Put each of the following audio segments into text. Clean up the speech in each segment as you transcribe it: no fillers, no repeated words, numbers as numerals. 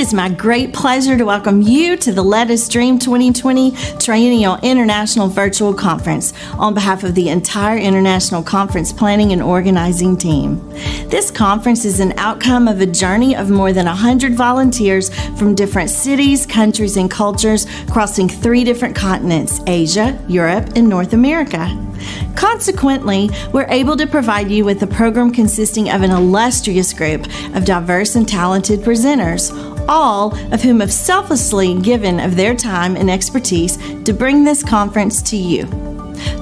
is my great pleasure to welcome you to the Let Us Dream 2020 Triennial International Virtual Conference on behalf of the entire International Conference Planning and Organizing team. This conference is an outcome of a journey of more than 100 volunteers from different cities, countries, and cultures crossing 3 different continents, Asia, Europe, and North America. Consequently, we're able to provide you with a program consisting of an illustrious group of diverse and talented presenters, all of whom have selflessly given of their time and expertise to bring this conference to you.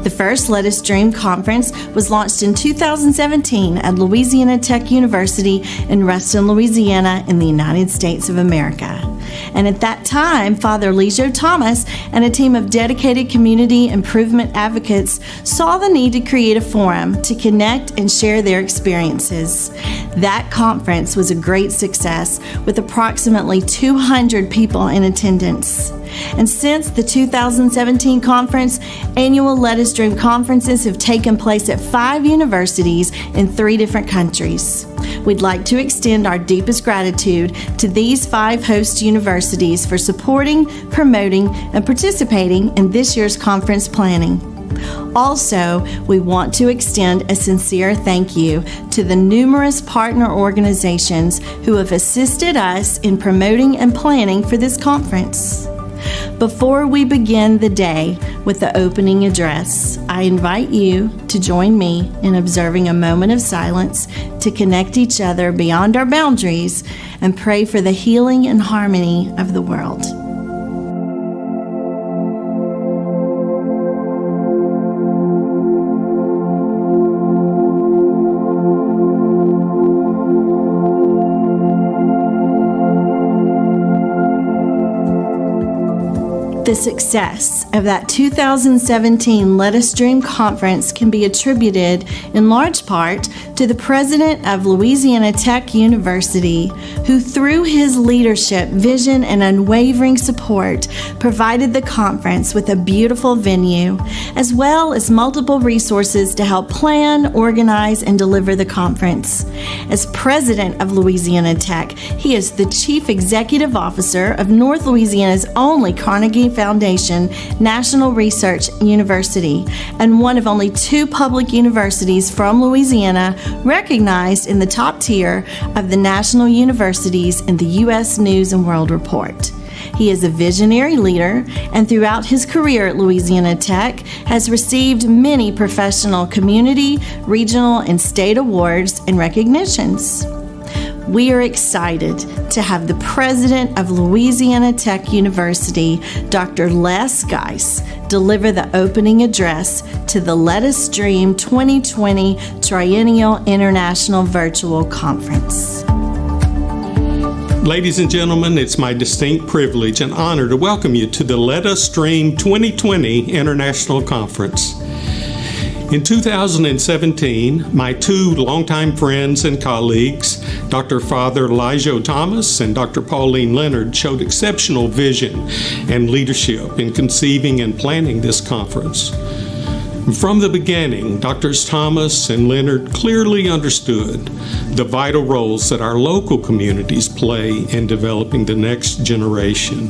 The first Let Us Dream conference was launched in 2017 at Louisiana Tech University in Ruston, Louisiana, in the United States of America. And at that time, Father Lijo Thomas and a team of dedicated community improvement advocates saw the need to create a forum to connect and share their experiences. That conference was a great success with approximately 200 people in attendance. And since the 2017 conference, annual Let Us Dream conferences have taken place at 5 universities in 3 different countries. We'd like to extend our deepest gratitude to these 5 host universities for supporting, promoting, and participating in this year's conference planning. Also, we want to extend a sincere thank you to the numerous partner organizations who have assisted us in promoting and planning for this conference. Before we begin the day with the opening address, I invite you to join me in observing a moment of silence to connect each other beyond our boundaries and pray for the healing and harmony of the world. The success of that 2017 Let Us Dream conference can be attributed in large part to the president of Louisiana Tech University, who through his leadership, vision, and unwavering support provided the conference with a beautiful venue, as well as multiple resources to help plan, organize, and deliver the conference. As president of Louisiana Tech, he is the chief executive officer of North Louisiana's only Carnegie Foundation National Research University, and one of only 2 public universities from Louisiana recognized in the top tier of the national universities in the U.S. News and World Report. He is a visionary leader, and throughout his career at Louisiana Tech has received many professional, community, regional, and state awards and recognitions. We are excited to have the president of Louisiana Tech University, Dr. Les Geis, deliver the opening address to the Let Us Dream 2020 Triennial International Virtual Conference. Ladies and gentlemen, it's my distinct privilege and honor to welcome you to the Let Us Dream 2020 International Conference. In 2017, my 2 longtime friends and colleagues, Dr. Father Lijo Thomas and Dr. Pauline Leonard, showed exceptional vision and leadership in conceiving and planning this conference. From the beginning, Drs. Thomas and Leonard clearly understood the vital roles that our local communities play in developing the next generation.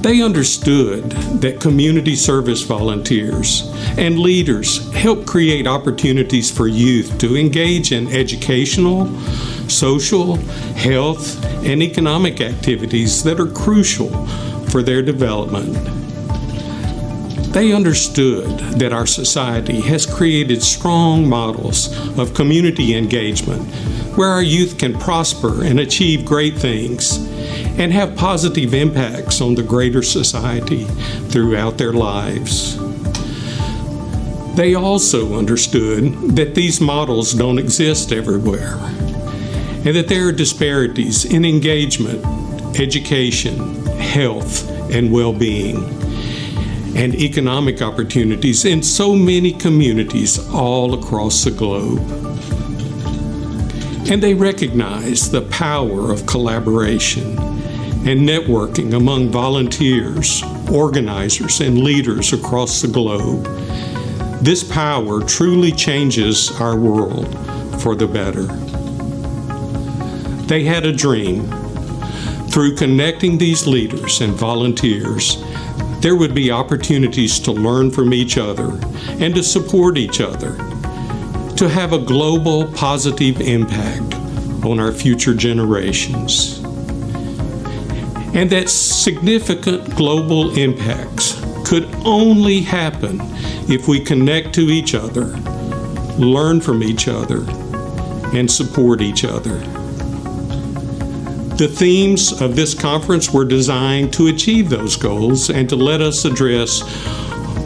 They understood that community service volunteers and leaders help create opportunities for youth to engage in educational, social, health, and economic activities that are crucial for their development. They understood that our society has created strong models of community engagement where our youth can prosper and achieve great things and have positive impacts on the greater society throughout their lives. They also understood that these models don't exist everywhere, and that there are disparities in engagement, education, health, and well-being, and economic opportunities in so many communities all across the globe. And they recognize the power of collaboration and networking among volunteers, organizers, and leaders across the globe. This power truly changes our world for the better. They had a dream Through connecting these leaders and volunteers, there would be opportunities to learn from each other and to support each other, to have a global positive impact on our future generations. And that significant global impacts could only happen if we connect to each other, learn from each other, and support each other. The themes of this conference were designed to achieve those goals and to let us address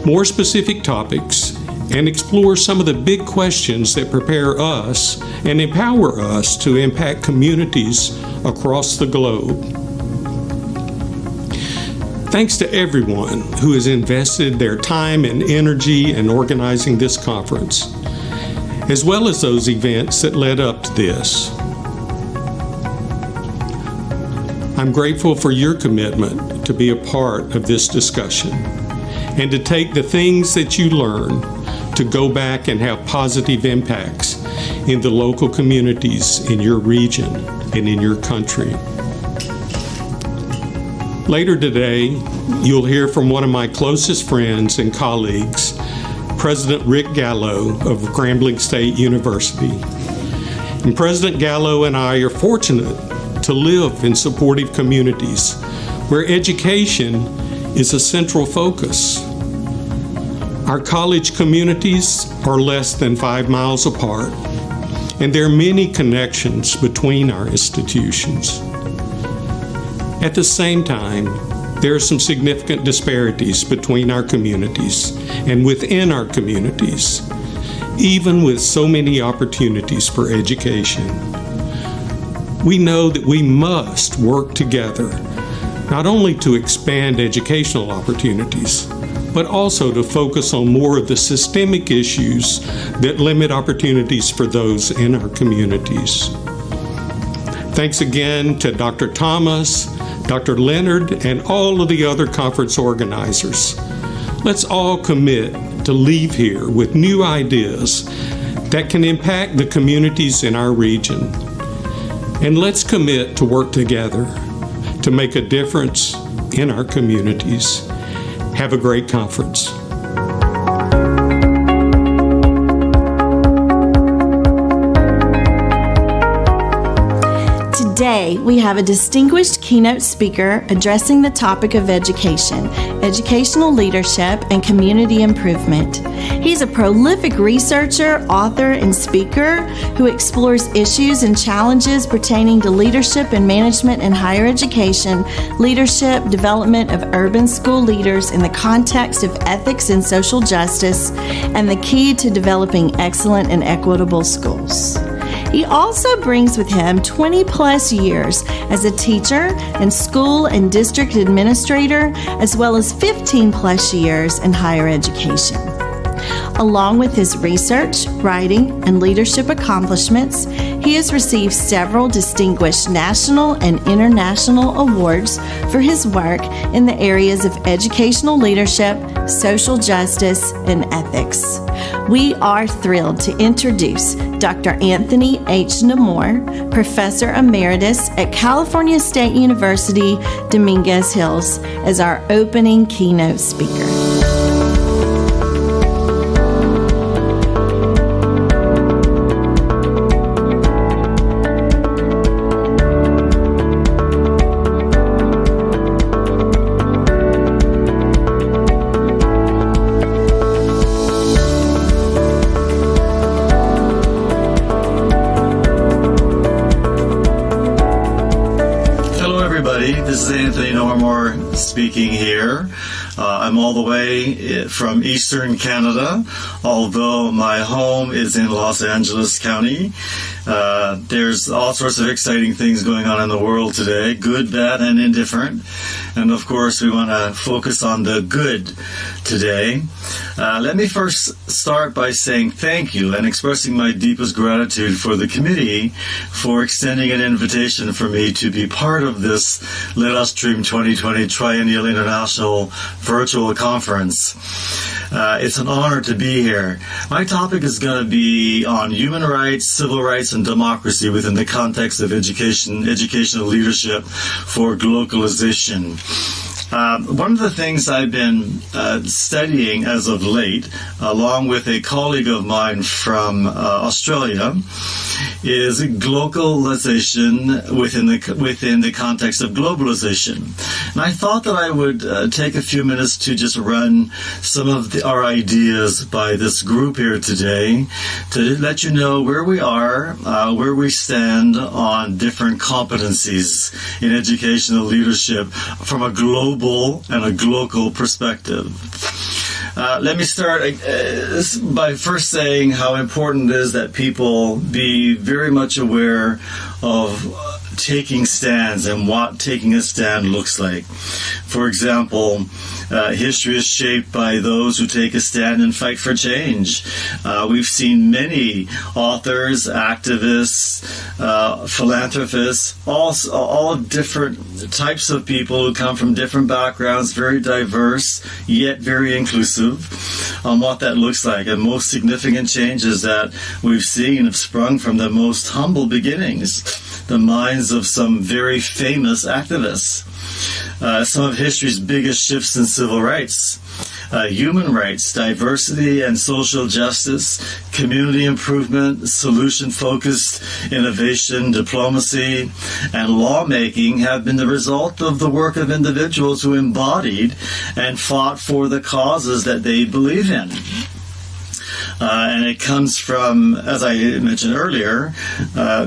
more specific topics and explore some of the big questions that prepare us and empower us to impact communities across the globe. Thanks to everyone who has invested their time and energy in organizing this conference, as well as those events that led up to this. I'm grateful for your commitment to be a part of this discussion and to take the things that you learn to go back and have positive impacts in the local communities in your region and in your country. Later today, you'll hear from one of my closest friends and colleagues, President Rick Gallo of Grambling State University. And President Gallo and I are fortunate to live in supportive communities where education is a central focus. Our college communities are less than 5 miles apart, and there are many connections between our institutions. At the same time, there are some significant disparities between our communities and within our communities, even with so many opportunities for education. We know that we must work together, not only to expand educational opportunities, but also to focus on more of the systemic issues that limit opportunities for those in our communities. Thanks again to Dr. Thomas, Dr. Leonard, and all of the other conference organizers. Let's all commit to leave here with new ideas that can impact the communities in our region. And let's commit to work together to make a difference in our communities. Have a great conference. Today, we have a distinguished keynote speaker addressing the topic of education, educational leadership, and community improvement. He's a prolific researcher, author, and speaker who explores issues and challenges pertaining to leadership and management in higher education, leadership, development of urban school leaders in the context of ethics and social justice, and the key to developing excellent and equitable schools. He also brings with him 20-plus years as a teacher and school and district administrator, as well as 15-plus years in higher education. Along with his research, writing, and leadership accomplishments, he has received several distinguished national and international awards for his work in the areas of educational leadership, social justice, and ethics. We are thrilled to introduce Dr. Anthony H. Namor, Professor Emeritus at California State University, Dominguez Hills, as our opening keynote speaker. This is Anthony Namor speaking here. I'm all the way from Eastern Canada, although my home is in Los Angeles County. There's all sorts of exciting things going on in the world today, good, bad, and indifferent. And of course, we want to focus on the good today. Let me first start by saying thank you and expressing my deepest gratitude for the committee for extending an invitation for me to be part of this Let Us Dream 2020 Triennial International Virtual virtual conference. It's an honor to be here. My topic is going to be on human rights, civil rights, and democracy within the context of educational leadership for globalization. One of the things I've been studying as of late, along with a colleague of mine from Australia, is globalization within the context of globalization. And I thought that I would take a few minutes to just run some of our ideas by this group here today to let you know where we are, where we stand on different competencies in educational leadership from a global and a local perspective. Let me start by first saying how important it is that people be very much aware of taking stands and what taking a stand looks like. For example, history is shaped by those who take a stand and fight for change. We've seen many authors, activists, philanthropists, all different types of people who come from different backgrounds, very diverse, yet very inclusive, on what that looks like. And most significant changes that we've seen have sprung from the most humble beginnings, the minds of some very famous activists. Some of history's biggest shifts in civil rights, human rights, diversity and social justice, community improvement, solution-focused innovation, diplomacy, and lawmaking have been the result of the work of individuals who embodied and fought for the causes that they believe in. And it comes from, as I mentioned earlier,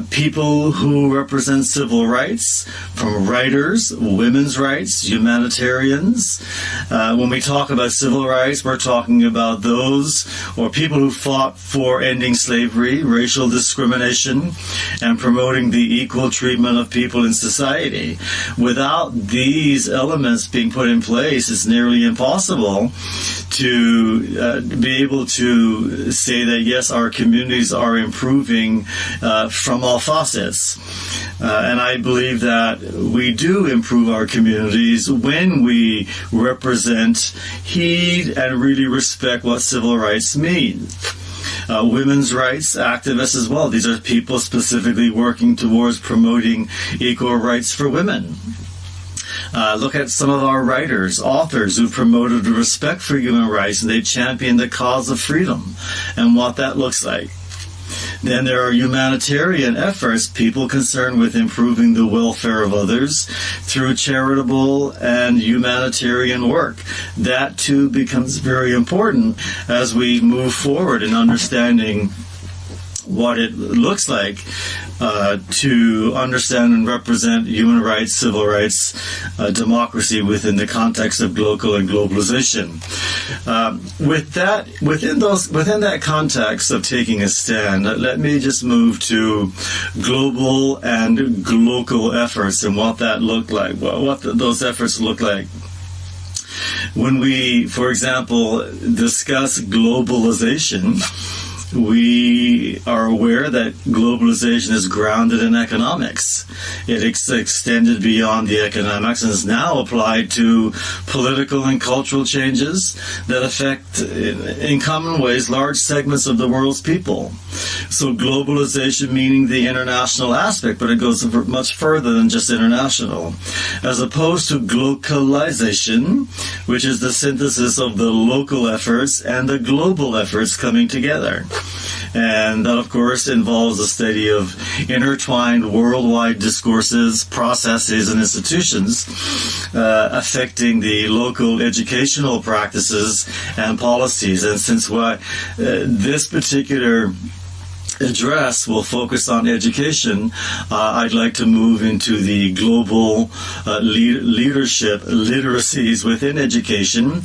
people who represent civil rights, from writers, women's rights, humanitarians. When we talk about civil rights, we're talking about those or people who fought for ending slavery, racial discrimination, and promoting the equal treatment of people in society. Without these elements being put in place, it's nearly impossible to be able to say that, yes, our communities are improving from all facets. And I believe that we do improve our communities when we represent, heed, and really respect what civil rights mean. Women's rights activists as well. These are people specifically working towards promoting equal rights for women. Look at some of our writers, authors who promoted respect for human rights, and they championed the cause of freedom and what that looks like. Then there are humanitarian efforts, people concerned with improving the welfare of others through charitable and humanitarian work. That too becomes very important as we move forward in understanding what it looks like to understand and represent human rights, civil rights, democracy within the context of local and globalization. Within that context of taking a stand, let me just move to global and local efforts and what that looked like, what those efforts look like. When we, for example, discuss globalization, we are aware that globalization is grounded in economics. It's extended beyond the economics and is now applied to political and cultural changes that affect, in common ways, large segments of the world's people. So globalization meaning the international aspect, but it goes much further than just international. As opposed to globalization, which is the synthesis of the local efforts and the global efforts coming together. And that, of course, involves a study of intertwined worldwide discourses, processes, and institutions affecting the local educational practices and policies. And since this particular address will focus on education, I'd like to move into the global leadership literacies within education,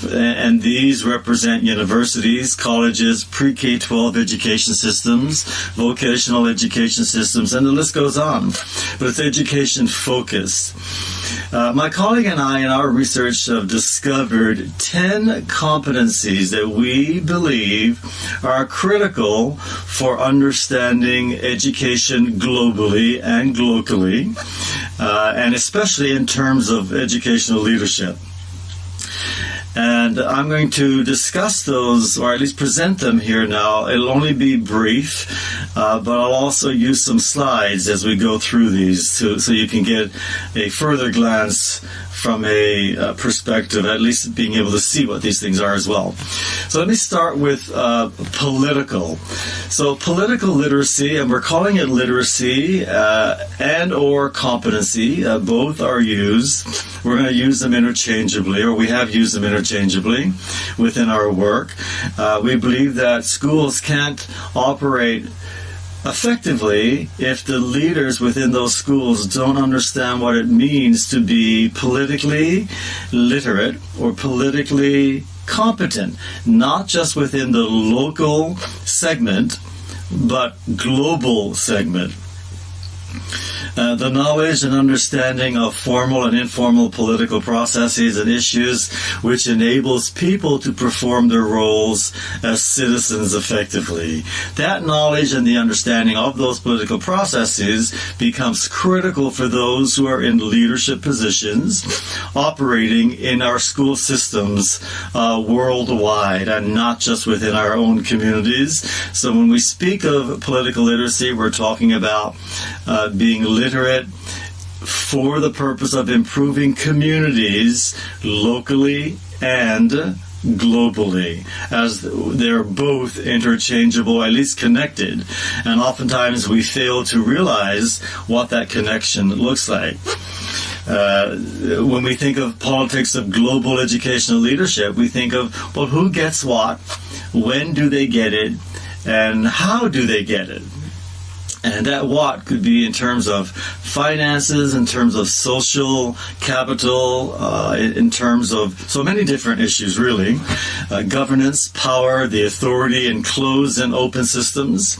and these represent universities, colleges, pre-K-12 education systems, vocational education systems, and the list goes on. But it's education focused. My colleague and I in our research have discovered 10 competencies that we believe are critical for understanding education globally and locally, and especially in terms of educational leadership. And I'm going to discuss those, or at least present them here now. It'll only be brief, but I'll also use some slides as we go through these so you can get a further glance from a perspective, at least being able to see what these things are as well. So let me start with political. So political literacy, and we're calling it literacy and or competency. Both are used. We're going to use them interchangeably, or we have used them interchangeably within our work. We believe that schools can't operate effectively if the leaders within those schools don't understand what it means to be politically literate or politically competent, not just within the local segment, but global segment. The knowledge and understanding of formal and informal political processes and issues, which enables people to perform their roles as citizens effectively. That knowledge and the understanding of those political processes becomes critical for those who are in leadership positions operating in our school systems worldwide, and not just within our own communities. So when we speak of political literacy, we're talking about being literate for the purpose of improving communities locally and globally, as they're both interchangeable, at least connected. And oftentimes we fail to realize what that connection looks like. When we think of politics of global educational leadership, we think of, well, who gets what, when do they get it, and how do they get it? And that what could be in terms of finances, in terms of social capital, in terms of so many different issues, really. Governance, power, the authority in closed and open systems.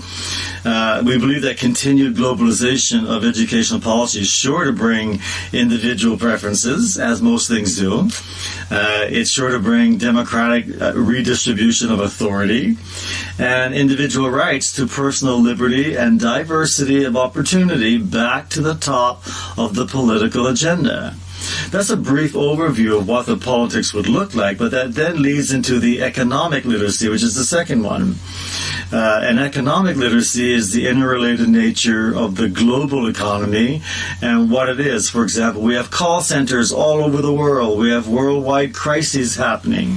We believe that continued globalization of educational policy is sure to bring individual preferences, as most things do. It's sure to bring democratic redistribution of authority and individual rights to personal liberty and diversity of opportunity back to the top of the political agenda. That's a brief overview of what the politics would look like, but that then leads into the economic literacy, which is the second one. And economic literacy is the interrelated nature of the global economy and what it is. For example, we have call centers all over the world. We have worldwide crises happening.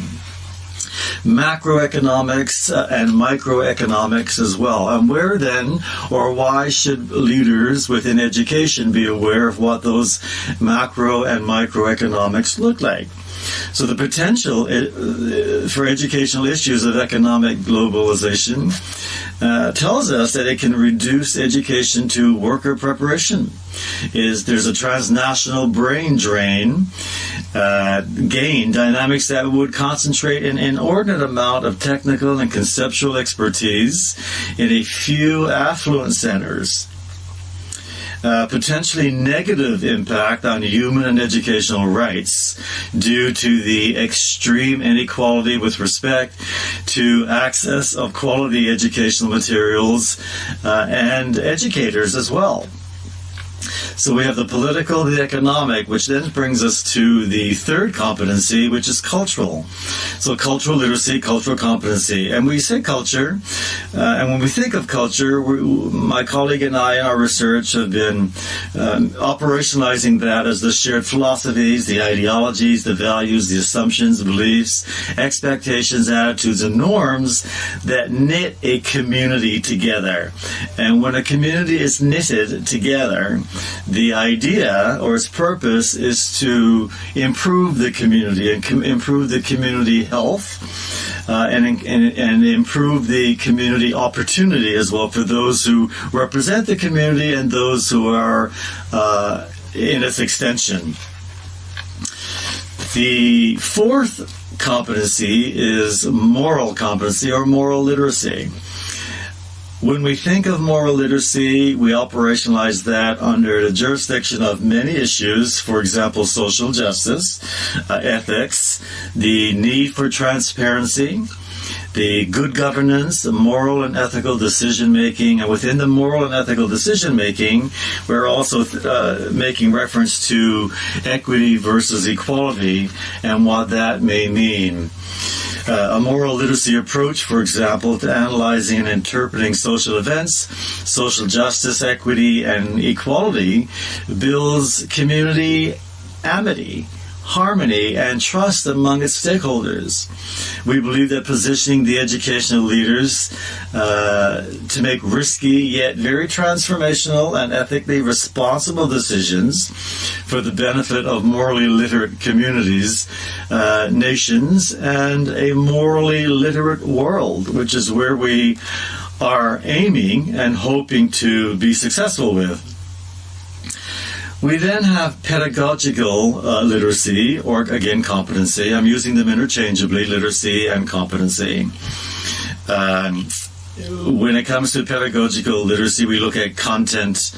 Macroeconomics and microeconomics as well. And where then, or why should leaders within education be aware of what those macro and microeconomics look like? So the potential for educational issues of economic globalization tells us that it can reduce education to worker preparation. There's a transnational brain drain, gain dynamics that would concentrate an inordinate amount of technical and conceptual expertise in a few affluent centers. Potentially negative impact on human and educational rights due to the extreme inequality with respect to access of quality educational materials and educators as well. So we have the political, the economic, which then brings us to the third competency, which is cultural. So cultural literacy, cultural competency. And we say culture, and when we think of culture, my colleague and I in our research have been operationalizing that as the shared philosophies, the ideologies, the values, the assumptions, the beliefs, expectations, attitudes, and norms that knit a community together. And when a community is knitted together, the idea or its purpose is to improve the community and improve the community health and improve the community opportunity as well for those who represent the community and those who are in its extension. The fourth competency is moral competency or moral literacy. When we think of moral literacy, we operationalize that under the jurisdiction of many issues, for example, social justice, ethics, the need for transparency, the good governance, the moral and ethical decision-making, and within the moral and ethical decision-making, we're also making reference to equity versus equality and what that may mean. A moral literacy approach, for example, to analyzing and interpreting social events, social justice, equity, and equality builds community amity, harmony, and trust among its stakeholders. We believe that positioning the educational leaders to make risky yet very transformational and ethically responsible decisions for the benefit of morally literate communities, nations, and a morally literate world, which is where we are aiming and hoping to be successful with. We then have pedagogical literacy, or again, competency. I'm using them interchangeably, literacy and competency. When it comes to pedagogical literacy, we look at content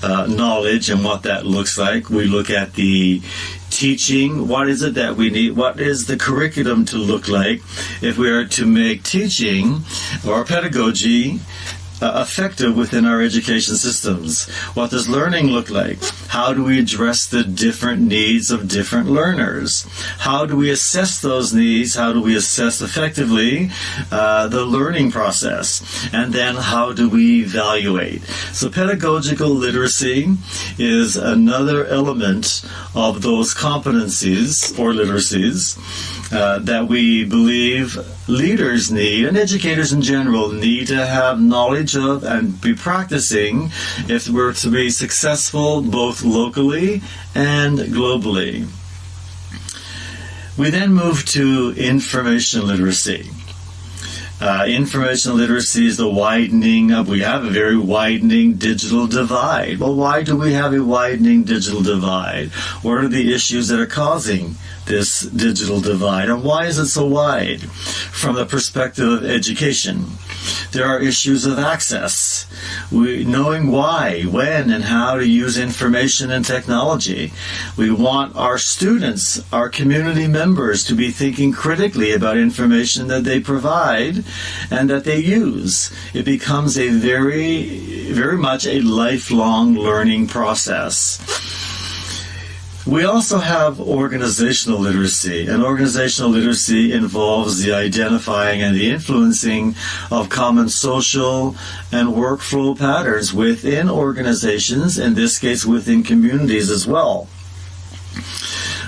knowledge and what that looks like. We look at the teaching. What is it that we need? What is the curriculum to look like if we are to make teaching or pedagogy effective within our education systems? What does learning look like? How do we address the different needs of different learners? How do we assess those needs? How do we assess effectively the learning process? And then how do we evaluate? So pedagogical literacy is another element of those competencies or literacies that we believe leaders need, and educators in general need to have knowledge of and be practicing if we're to be successful both locally and globally. We then move to information literacy. Information literacy is the widening of, we have a very widening digital divide. Well, why do we have a widening digital divide? What are the issues that are causing this digital divide, and why is it so wide? From the perspective of education, there are issues of access. Knowing why, when, and how to use information and technology. We want our students, our community members, to be thinking critically about information that they provide and that they use. It becomes a very much a lifelong learning process. We also have organizational literacy, and organizational literacy involves the identifying and the influencing of common social and workflow patterns within organizations, in this case within communities as well.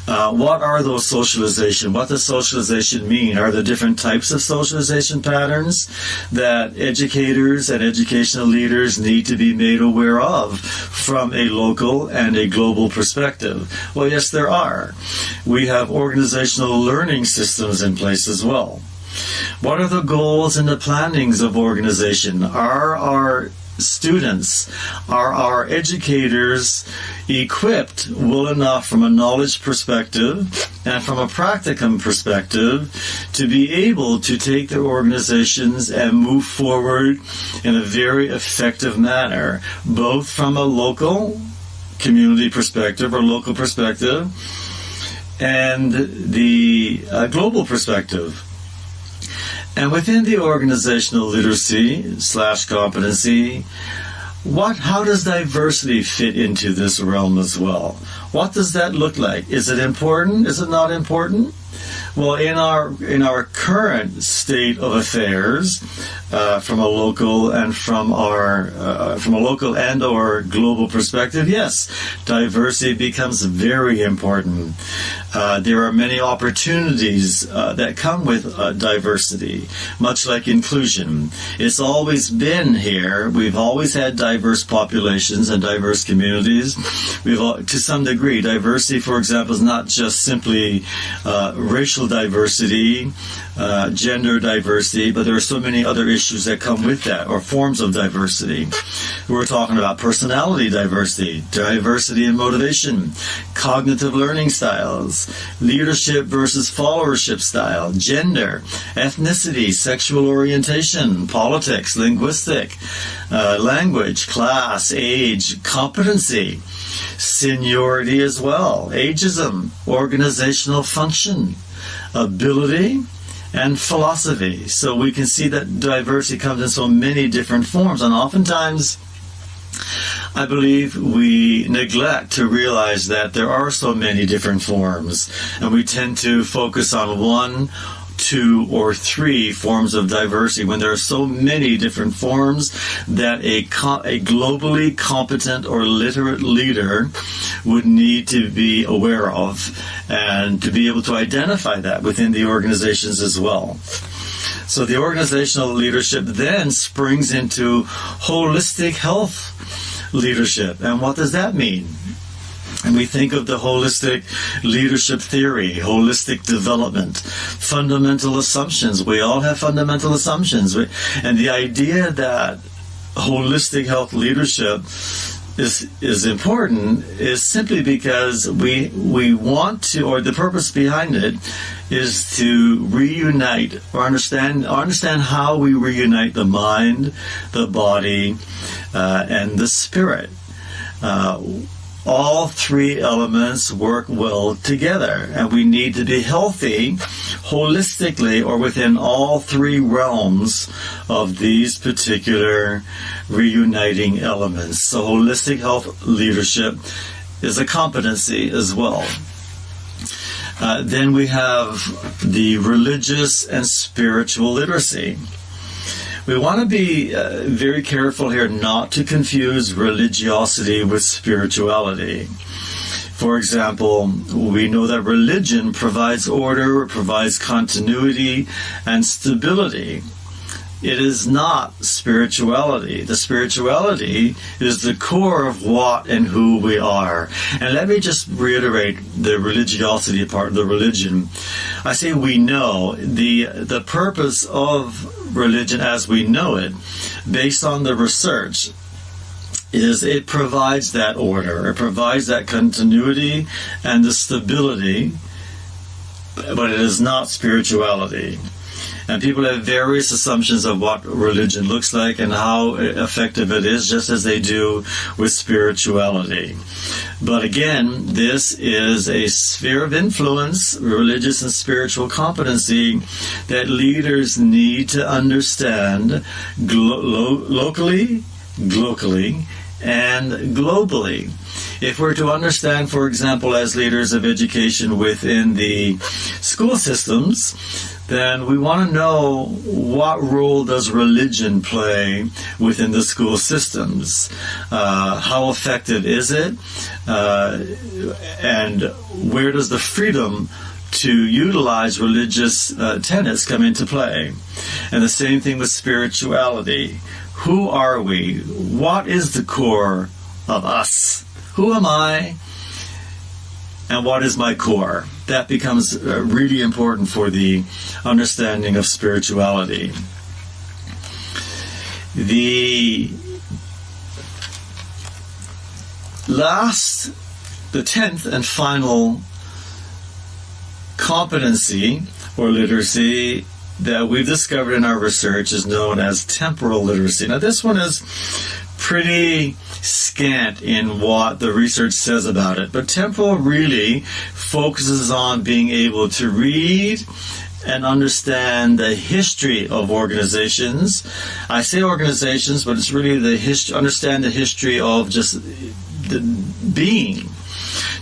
What are those socialization? What does socialization mean? Are there different types of socialization patterns that educators and educational leaders need to be made aware of from a local and a global perspective? Well, yes, there are. We have organizational learning systems in place as well. What are the goals and the plannings of organization? Are our students, are our educators equipped well enough from a knowledge perspective and from a practicum perspective to be able to take their organizations and move forward in a very effective manner, both from a local community perspective or local perspective and the global perspective? And within the organizational literacy / competency, how does diversity fit into this realm as well? What does that look like? Is it important? Is it not important? Well, in our current state of affairs, from a local and or global perspective, yes, diversity becomes very important. There are many opportunities that come with diversity, much like inclusion. It's always been here. We've always had diverse populations and diverse communities. To some degree, diversity, for example, is not just simply racial diversity, gender diversity, but there are so many other issues that come with that, or forms of diversity. We're talking about personality diversity, diversity in motivation, cognitive learning styles, leadership versus followership style, gender, ethnicity, sexual orientation, politics, linguistic, language, class, age, competency, seniority as well, ageism, organizational function, ability, and philosophy. So we can see that diversity comes in so many different forms, and oftentimes I believe we neglect to realize that there are so many different forms, and we tend to focus on one, two, or three forms of diversity when there are so many different forms that a globally competent or literate leader would need to be aware of and to be able to identify that within the organizations as well. So the organizational leadership then springs into holistic health leadership. And what does that mean? And we think of the holistic leadership theory, holistic development, fundamental assumptions. We all have fundamental assumptions. And the idea that holistic health leadership is important is simply because we want to, or the purpose behind it is to reunite or understand how we reunite the mind, the body, and the spirit. All three elements work well together, and we need to be healthy holistically or within all three realms of these particular reuniting elements. So holistic health leadership is a competency as well. Then we have the religious and spiritual literacy. We want to be very careful here not to confuse religiosity with spirituality. For example, we know that religion provides order, provides continuity, and stability. It is not spirituality. The spirituality is the core of what and who we are. And let me just reiterate the religiosity part of the religion. I say we know. The purpose of religion as we know it, based on the research, is it provides that order. It provides that continuity and the stability, but it is not spirituality. And people have various assumptions of what religion looks like and how effective it is, just as they do with spirituality. But again, this is a sphere of influence, religious and spiritual competency, that leaders need to understand locally, globally, and globally. If we're to understand, for example, as leaders of education within the school systems, then we want to know what role does religion play within the school systems. How effective is it? And where does the freedom to utilize religious tenets come into play? And the same thing with spirituality. Who are we? What is the core of us? Who am I? And what is my core? That becomes really important for the understanding of spirituality. The 10th and final competency or literacy that we've discovered in our research is known as temporal literacy. Now, this one is pretty scant in what the research says about it, but temporal really focuses on being able to read and understand the history of organizations. I say organizations, but it's really understand the history of just the being.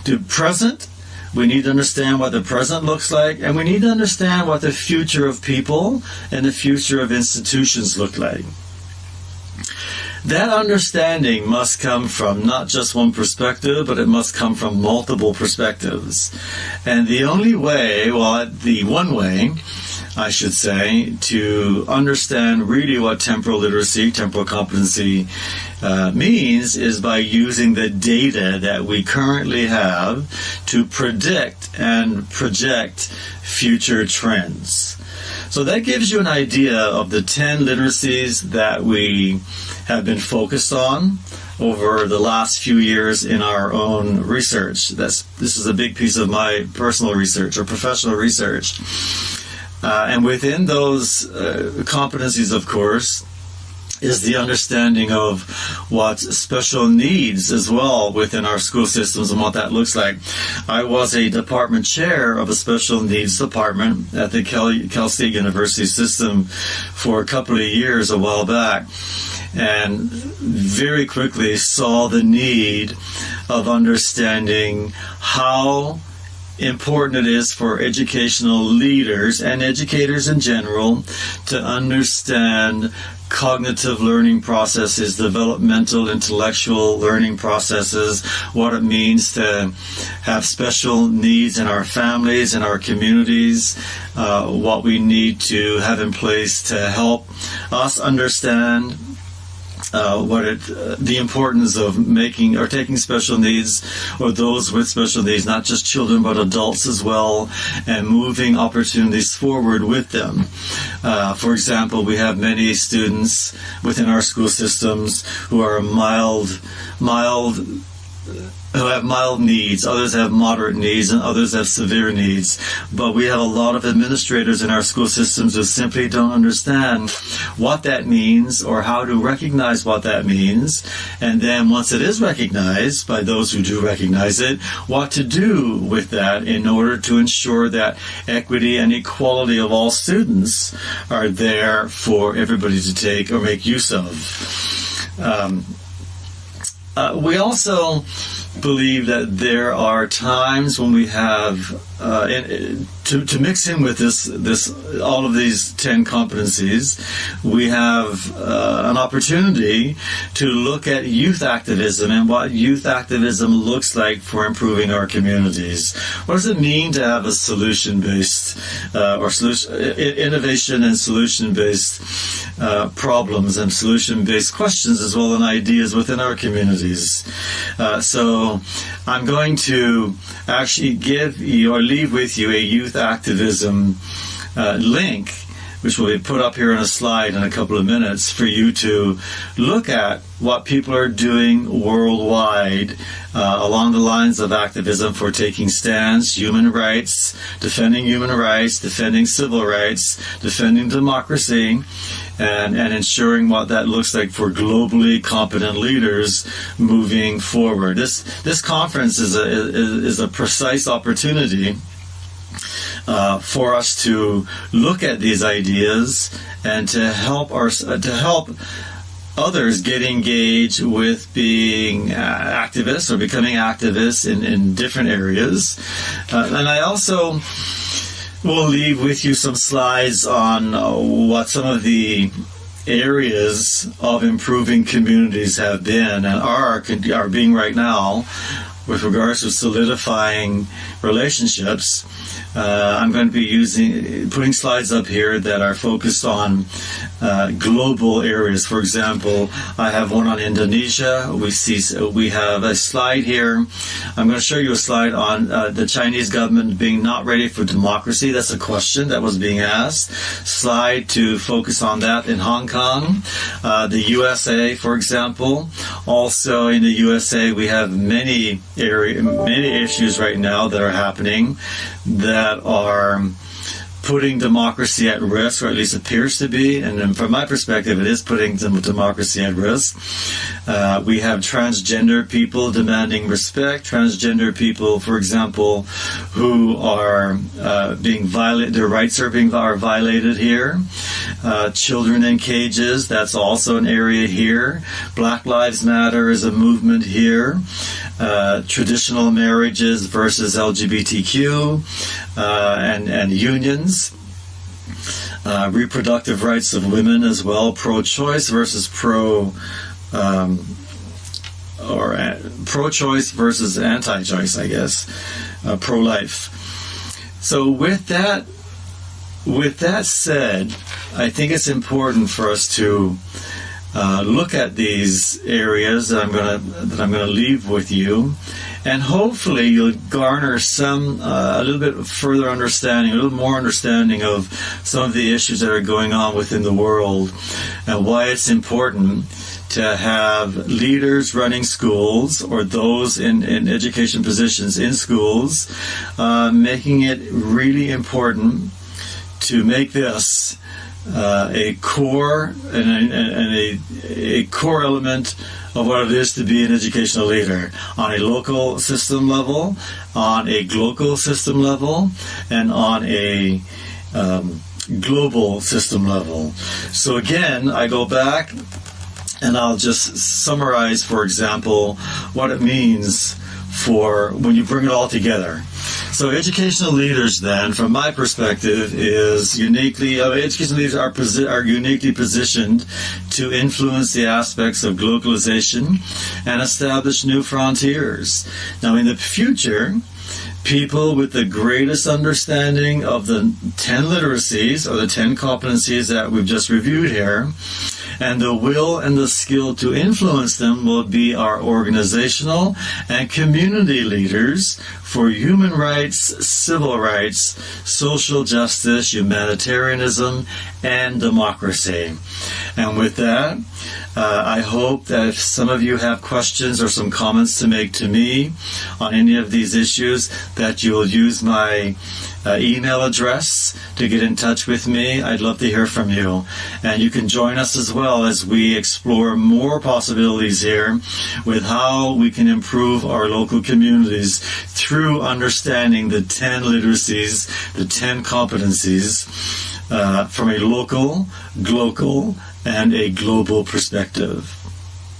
To present, we need to understand what the present looks like, and we need to understand what the future of people and the future of institutions look like. That understanding must come from not just one perspective, but it must come from multiple perspectives. And the only way, the one way, I should say, to understand really what temporal literacy, temporal competency means is by using the data that we currently have to predict and project future trends. So that gives you an idea of the 10 literacies that we have been focused on over the last few years in our own research. This is a big piece of my personal research or professional research. And within those competencies, of course, is the understanding of what special needs as well within our school systems and what that looks like. I was a department chair of a special needs department at the Cal State University system for a couple of years a while back, and very quickly saw the need of understanding how important it is for educational leaders and educators in general to understand cognitive learning processes, developmental, intellectual learning processes, what it means to have special needs in our families, in our communities, what we need to have in place to help us understand the importance of making or taking special needs, or those with special needs, not just children but adults as well, and moving opportunities forward with them. For example, we have many students within our school systems who are who have mild needs, others have moderate needs, and others have severe needs. But we have a lot of administrators in our school systems who simply don't understand what that means or how to recognize what that means. And then once it is recognized by those who do recognize it, what to do with that in order to ensure that equity and equality of all students are there for everybody to take or make use of. We also believe that there are times when we have to mix in with this all of these 10 competencies, we have an opportunity to look at youth activism and what youth activism looks like for improving our communities. What does it mean to have a solution-based innovation and solution-based problems and solution-based questions as well, and ideas within our communities? So I'm going to actually give you or leave with you a youth activism link, which will be put up here on a slide in a couple of minutes for you to look at what people are doing worldwide along the lines of activism for taking stands, human rights, defending civil rights, defending democracy, and ensuring what that looks like for globally competent leaders moving forward. This conference is a precise opportunity for us to look at these ideas and to help others get engaged with being activists or becoming activists in different areas. And I also will leave with you some slides on what some of the areas of improving communities have been and are being right now with regards to solidifying relationships. I'm going to be putting slides up here that are focused on global areas. For example, I have one on Indonesia. We have a slide here. I'm going to show you a slide on the Chinese government being not ready for democracy. That's a question that was being asked. Slide to focus on that in Hong Kong. The USA, for example. Also in the USA, we have many issues right now that are happening that are putting democracy at risk, or at least appears to be, and from my perspective, it is putting democracy at risk. We have transgender people demanding respect, transgender people, for example, who are being violated, their rights are violated here. Children in cages, that's also an area here. Black Lives Matter is a movement here. Traditional marriages versus LGBTQ and unions. Reproductive rights of women as well, pro-choice versus pro-choice versus anti-choice, I guess, pro-life. So with that said, I think it's important for us to look at these areas that I'm going to leave with you, and hopefully you'll garner a little bit further understanding, a little more understanding of some of the issues that are going on within the world, and why it's important to have leaders running schools or those in education positions in schools, making it really important to make this a core and a core element of what it is to be an educational leader on a local system level, on a global system level, and on a global system level. So again, I go back and I'll just summarize, for example, what it means for when you bring it all together. So educational leaders then, from my perspective, is educational leaders are uniquely positioned to influence the aspects of globalization and establish new frontiers. Now in the future, people with the greatest understanding of the 10 literacies or the 10 competencies that we've just reviewed here, and the will and the skill to influence them will be our organizational and community leaders for human rights, civil rights, social justice, humanitarianism, and democracy. And with that, I hope that if some of you have questions or some comments to make to me on any of these issues, that you will use my email address to get in touch with me. I'd love to hear from you. And you can join us as well as we explore more possibilities here with how we can improve our local communities through understanding the 10 literacies, the 10 competencies from a local, global, and a global perspective.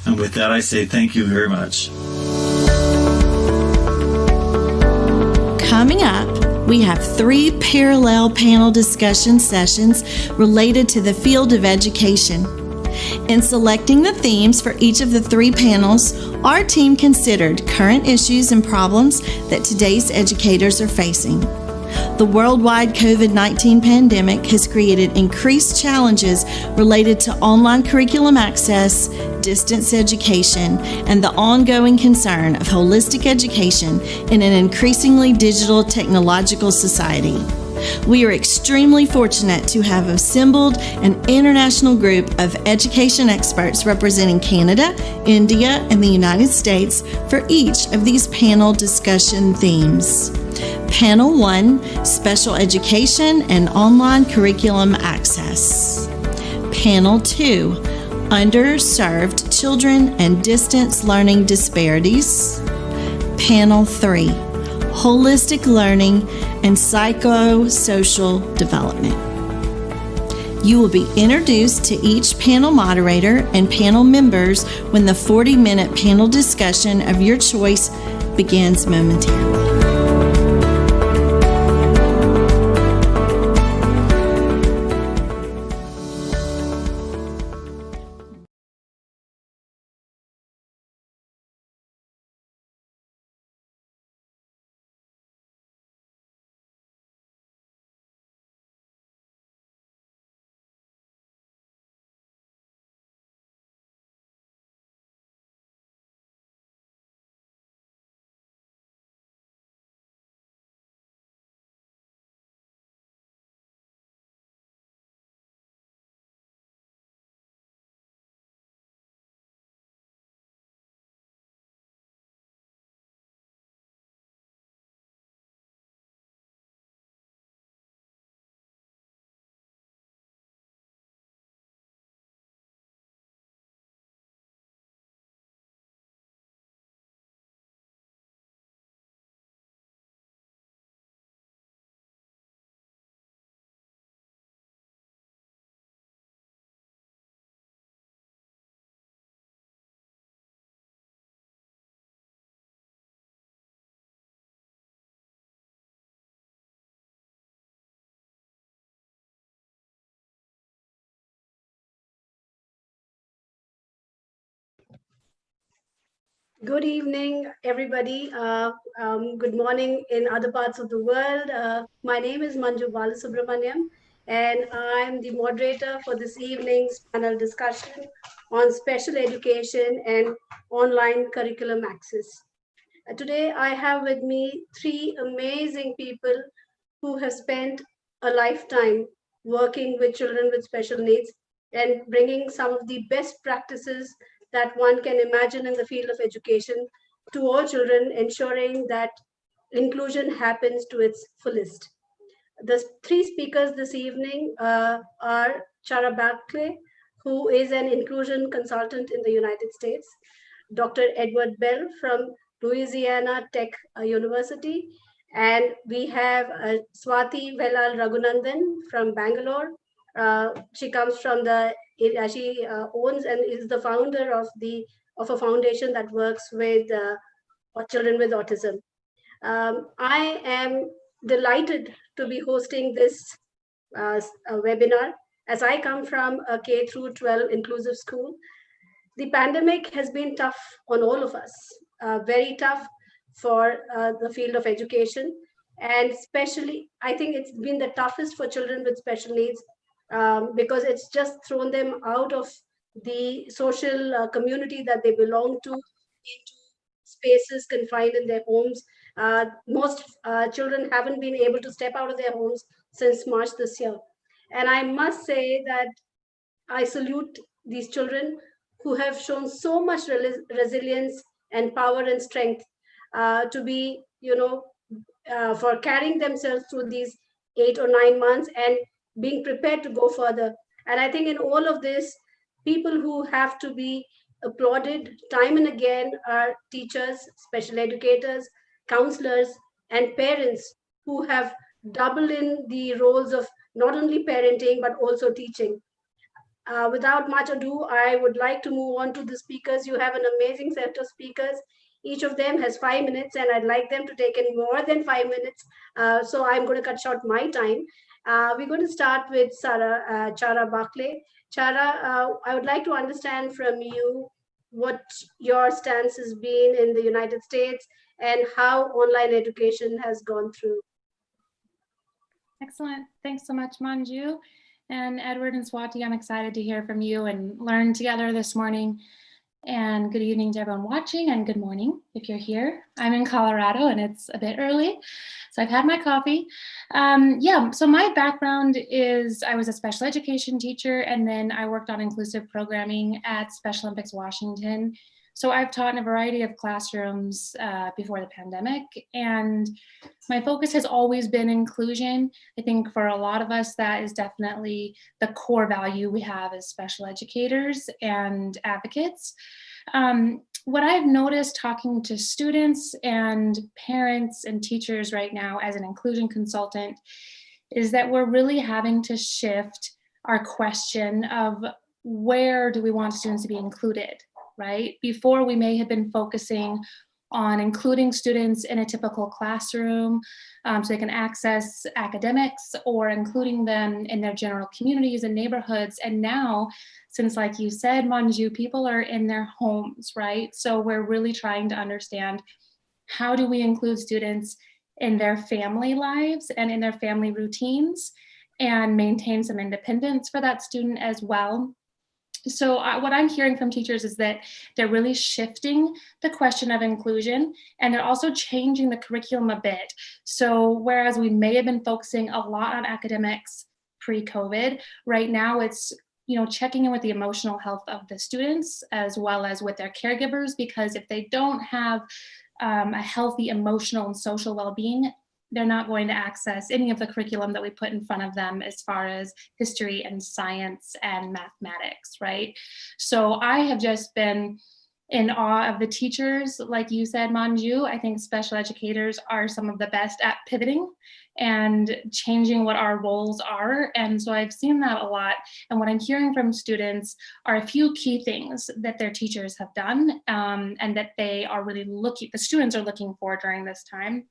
And with that, I say thank you very much. Coming up, we have 3 parallel panel discussion sessions related to the field of education. In selecting the themes for each of the 3 panels, our team considered current issues and problems that today's educators are facing. The worldwide COVID-19 pandemic has created increased challenges related to online curriculum access, distance education, and the ongoing concern of holistic education in an increasingly digital technological society. We are extremely fortunate to have assembled an international group of education experts representing Canada, India, and the United States for each of these panel discussion themes. Panel 1, Special Education and Online Curriculum Access. Panel 2, Underserved Children and Distance Learning Disparities. Panel 3, Holistic Learning and Psychosocial Development. You will be introduced to each panel moderator and panel members when the 40-minute panel discussion of your choice begins momentarily. Good evening, everybody. Good morning in other parts of the world. My name is Manju Balasubramaniam, and I'm the moderator for this evening's panel discussion on special education and online curriculum access. Today, I have with me 3 amazing people who have spent a lifetime working with children with special needs and bringing some of the best practices that one can imagine in the field of education to all children, ensuring that inclusion happens to its fullest. The 3 speakers this evening are Chara Barclay, who is an inclusion consultant in the United States, Dr. Edward Bell from Louisiana Tech University, and we have Swati Velal Raghunandan from Bangalore. She comes from she owns and is the founder of a foundation that works with children with autism. I am delighted to be hosting this webinar as I come from a K through 12 inclusive school. The pandemic has been tough on all of us, very tough for the field of education. And especially, I think it's been the toughest for children with special needs because it's just thrown them out of the social community that they belong to into spaces confined in their homes. Most children haven't been able to step out of their homes since March this year. And I must say that I salute these children who have shown so much resilience and power and strength to be, for carrying themselves through these 8 or 9 months and being prepared to go further. And I think in all of this, people who have to be applauded time and again are teachers, special educators, counselors, and parents who have doubled in the roles of not only parenting but also teaching. Without much ado, I would like to move on to the speakers. You have an amazing set of speakers. Each of them has 5 minutes, and I'd like them to take in more than 5 minutes. So I'm going to cut short my time. We're going to start with Chara Barclay. Chara, I would like to understand from you what your stance has been in the United States and how online education has gone through. Excellent. Thanks so much, Manju. And Edward and Swati, I'm excited to hear from you and learn together this morning. And good evening to everyone watching, and good morning if you're here. I'm in Colorado and it's a bit early, so I've had my coffee. So my background is I was a special education teacher, and then I worked on inclusive programming at Special Olympics Washington. So I've taught in a variety of classrooms before the pandemic, and my focus has always been inclusion. I think for a lot of us, that is definitely the core value we have as special educators and advocates. What I've noticed talking to students and parents and teachers right now as an inclusion consultant is that we're really having to shift our question of where do we want students to be included, right? Before, we may have been focusing on including students in a typical classroom so they can access academics, or including them in their general communities and neighborhoods. And now, since like you said, Manju, people are in their homes, right? So we're really trying to understand, how do we include students in their family lives and in their family routines and maintain some independence for that student as well. So what I'm hearing from teachers is that they're really shifting the question of inclusion, and they're also changing the curriculum a bit. So whereas we may have been focusing a lot on academics pre-COVID, right now it's checking in with the emotional health of the students as well as with their caregivers, because if they don't have a healthy emotional and social well-being, they're not going to access any of the curriculum that we put in front of them as far as history and science and mathematics, right? So I have just been in awe of the teachers. Like you said, Manju, I think special educators are some of the best at pivoting and changing what our roles are. And so I've seen that a lot. And what I'm hearing from students are a few key things that their teachers have done and that they are really the students are looking for during this time.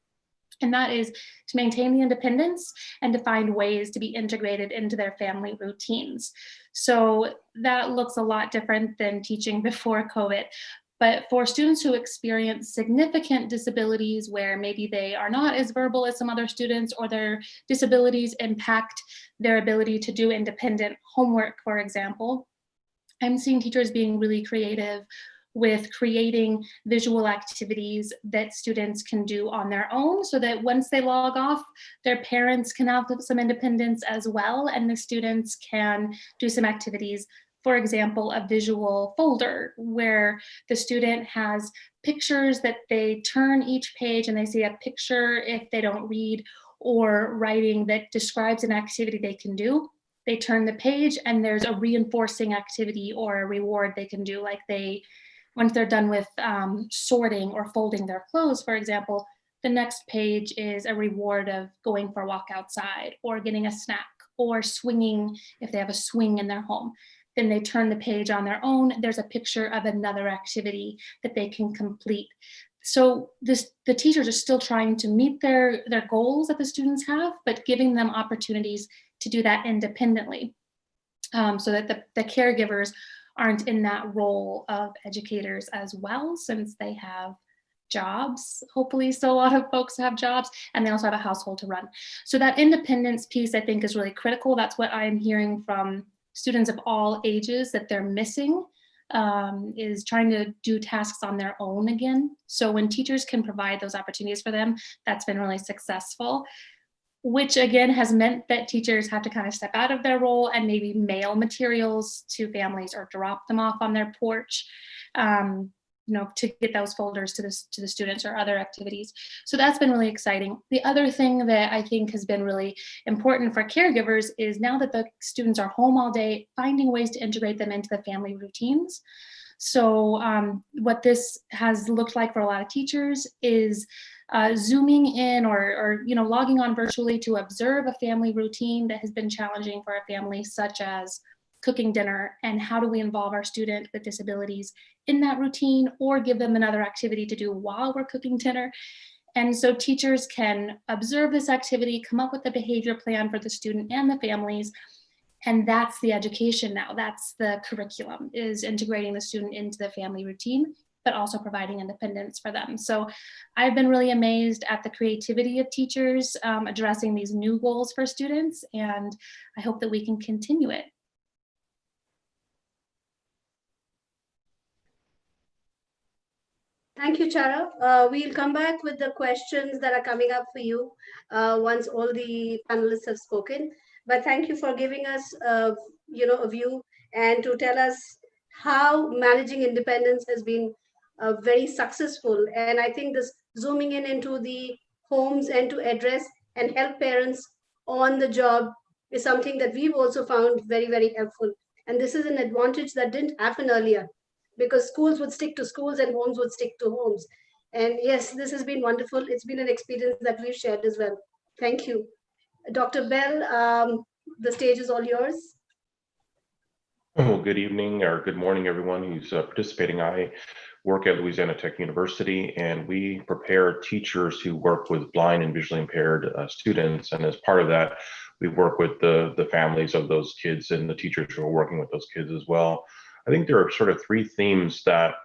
And that is to maintain the independence and to find ways to be integrated into their family routines. So that looks a lot different than teaching before COVID. But for students who experience significant disabilities where maybe they are not as verbal as some other students, or their disabilities impact their ability to do independent homework, for example, I'm seeing teachers being really creative with creating visual activities that students can do on their own, so that once they log off, their parents can have some independence as well, and the students can do some activities. For example, a visual folder where the student has pictures that they turn each page and they see a picture if they don't read, or writing that describes an activity they can do. they turn the page and there's a reinforcing activity or a reward they can do. Like once they're done with sorting or folding their clothes, for example, the next page is a reward of going for a walk outside or getting a snack or swinging if they have a swing in their home. Then they turn the page on their own. There's a picture of another activity that they can complete. So the teachers are still trying to meet their goals that the students have, but giving them opportunities to do that independently, so that the caregivers aren't in that role of educators as well, since they have jobs, hopefully. So a lot of folks have jobs and they also have a household to run. So that independence piece, I think, is really critical. That's what I'm hearing from students of all ages that they're missing, is trying to do tasks on their own again. So when teachers can provide those opportunities for them, that's been really successful, which again has meant that teachers have to kind of step out of their role and maybe mail materials to families or drop them off on their porch, to get those folders to the students or other activities. So that's been really exciting. The other thing that I think has been really important for caregivers is now that the students are home all day, finding ways to integrate them into the family routines. So what this has looked like for a lot of teachers is Zooming in or logging on virtually to observe a family routine that has been challenging for a family, such as cooking dinner, and how do we involve our student with disabilities in that routine or give them another activity to do while we're cooking dinner. And so teachers can observe this activity, come up with a behavior plan for the student and the families. And that's the education now. That's the curriculum, is integrating the student into the family routine, but also providing independence for them. So I've been really amazed at the creativity of teachers addressing these new goals for students, and I hope that we can continue it. Thank you, Chara. We'll come back with the questions that are coming up for you once all the panelists have spoken. But thank you for giving us, a view and to tell us how managing independence has been very successful. And I think this zooming in into the homes and to address and help parents on the job is something that we've also found very, very helpful. And this is an advantage that didn't happen earlier, because schools would stick to schools and homes would stick to homes. And yes, this has been wonderful. It's been an experience that we've shared as well. Thank you. Dr. Bell, the stage is all yours. Well, good evening or good morning, everyone who's participating. I work at Louisiana Tech University, and we prepare teachers who work with blind and visually impaired students. And as part of that, we work with the families of those kids and the teachers who are working with those kids as well. I think there are sort of three themes that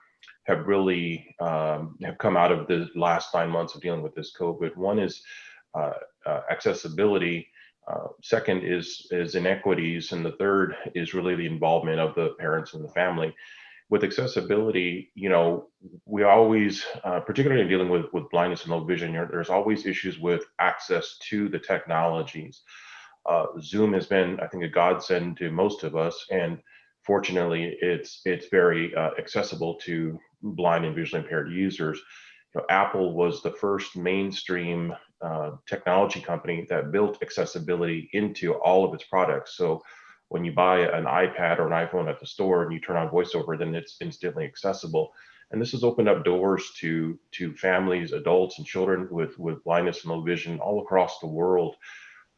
have really have come out of the last 9 months of dealing with this COVID. One is accessibility. Second is inequities, and the third is really the involvement of the parents and the family. With accessibility, we always, particularly in dealing with blindness and low vision, there's always issues with access to the technologies. Zoom has been, I think, a godsend to most of us, and fortunately, it's very accessible to blind and visually impaired users. Apple was the first mainstream technology company that built accessibility into all of its products. So when you buy an iPad or an iPhone at the store and you turn on VoiceOver, then it's instantly accessible. And this has opened up doors to families, adults, and children with blindness and low vision all across the world.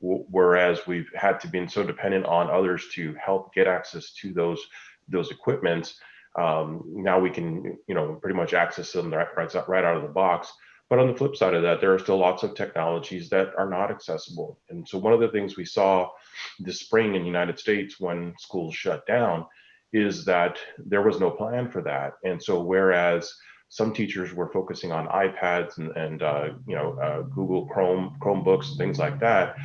Whereas we've had to be so dependent on others to help get access to those equipments, now we can pretty much access them right out of the box. But on the flip side of that, there are still lots of technologies that are not accessible. And so one of the things we saw this spring in the United States when schools shut down is that there was no plan for that. And so whereas some teachers were focusing on iPads and Google Chromebooks, things like that,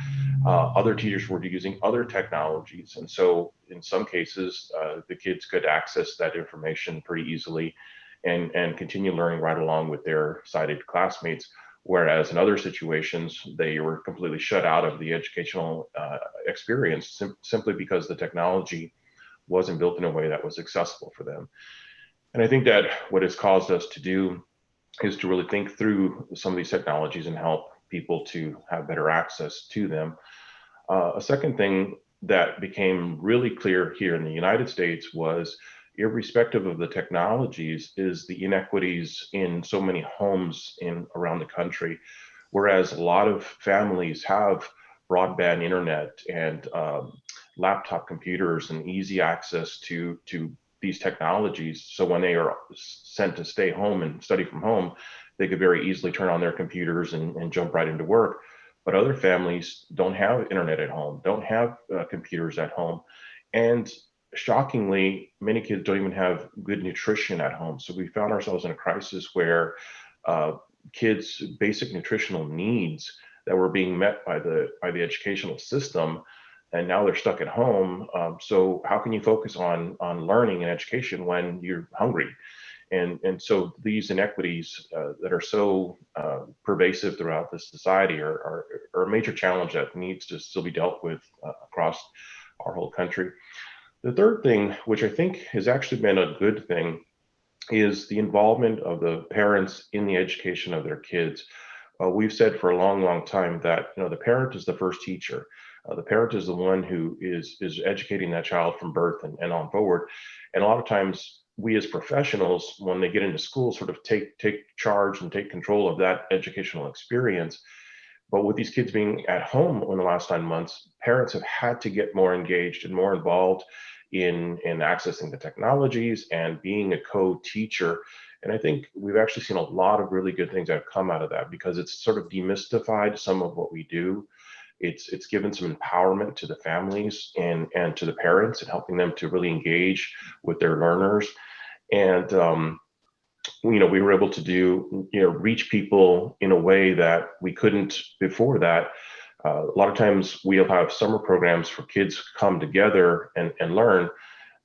other teachers were using other technologies. And so in some cases, the kids could access that information pretty easily and continue learning right along with their sighted classmates. Whereas in other situations, they were completely shut out of the educational experience simply because the technology wasn't built in a way that was accessible for them. And I think that what it's caused us to do is to really think through some of these technologies and help people to have better access to them. A second thing that became really clear here in the United States was, irrespective of the technologies, is the inequities in so many homes around the country. Whereas a lot of families have broadband internet and laptop computers and easy access to these technologies. So when they are sent to stay home and study from home, they could very easily turn on their computers and jump right into work. But other families don't have internet at home, don't have computers at home. And shockingly, many kids don't even have good nutrition at home. So we found ourselves in a crisis where kids' basic nutritional needs that were being met by the educational system, and now they're stuck at home. So how can you focus on learning and education when you're hungry? And so these inequities that are so pervasive throughout this society are a major challenge that needs to still be dealt with across our whole country. The third thing, which I think has actually been a good thing, is the involvement of the parents in the education of their kids. We've said for a long time that the parent is the first teacher. The parent is the one who is educating that child from birth and on forward. And a lot of times we as professionals, when they get into school, sort of take charge and take control of that educational experience. But with these kids being at home in the last 9 months, parents have had to get more engaged and more involved in accessing the technologies and being a co-teacher. And I think we've actually seen a lot of really good things that have come out of that, because it's sort of demystified some of what we do. It's given some empowerment to the families and to the parents, and helping them to really engage with their learners. And we were able to reach people in a way that we couldn't before that. A lot of times we'll have summer programs for kids to come together and learn.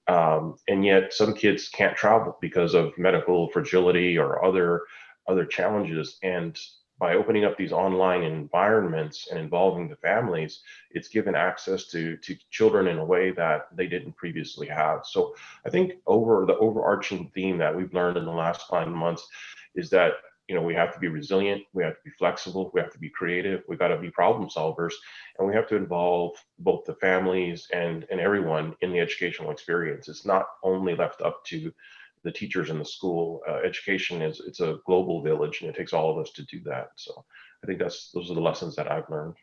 And yet some kids can't travel because of medical fragility or other challenges. And by opening up these online environments and involving the families, it's given access to children in a way that they didn't previously have. So I think the overarching theme that we've learned in the last 9 months is that we have to be resilient, we have to be flexible, we have to be creative, we got to be problem solvers, and we have to involve both the families and everyone in the educational experience. It's not only left up to the teachers in the school. Education it's a global village, and it takes all of us to do that. So I think those are the lessons that I've learned.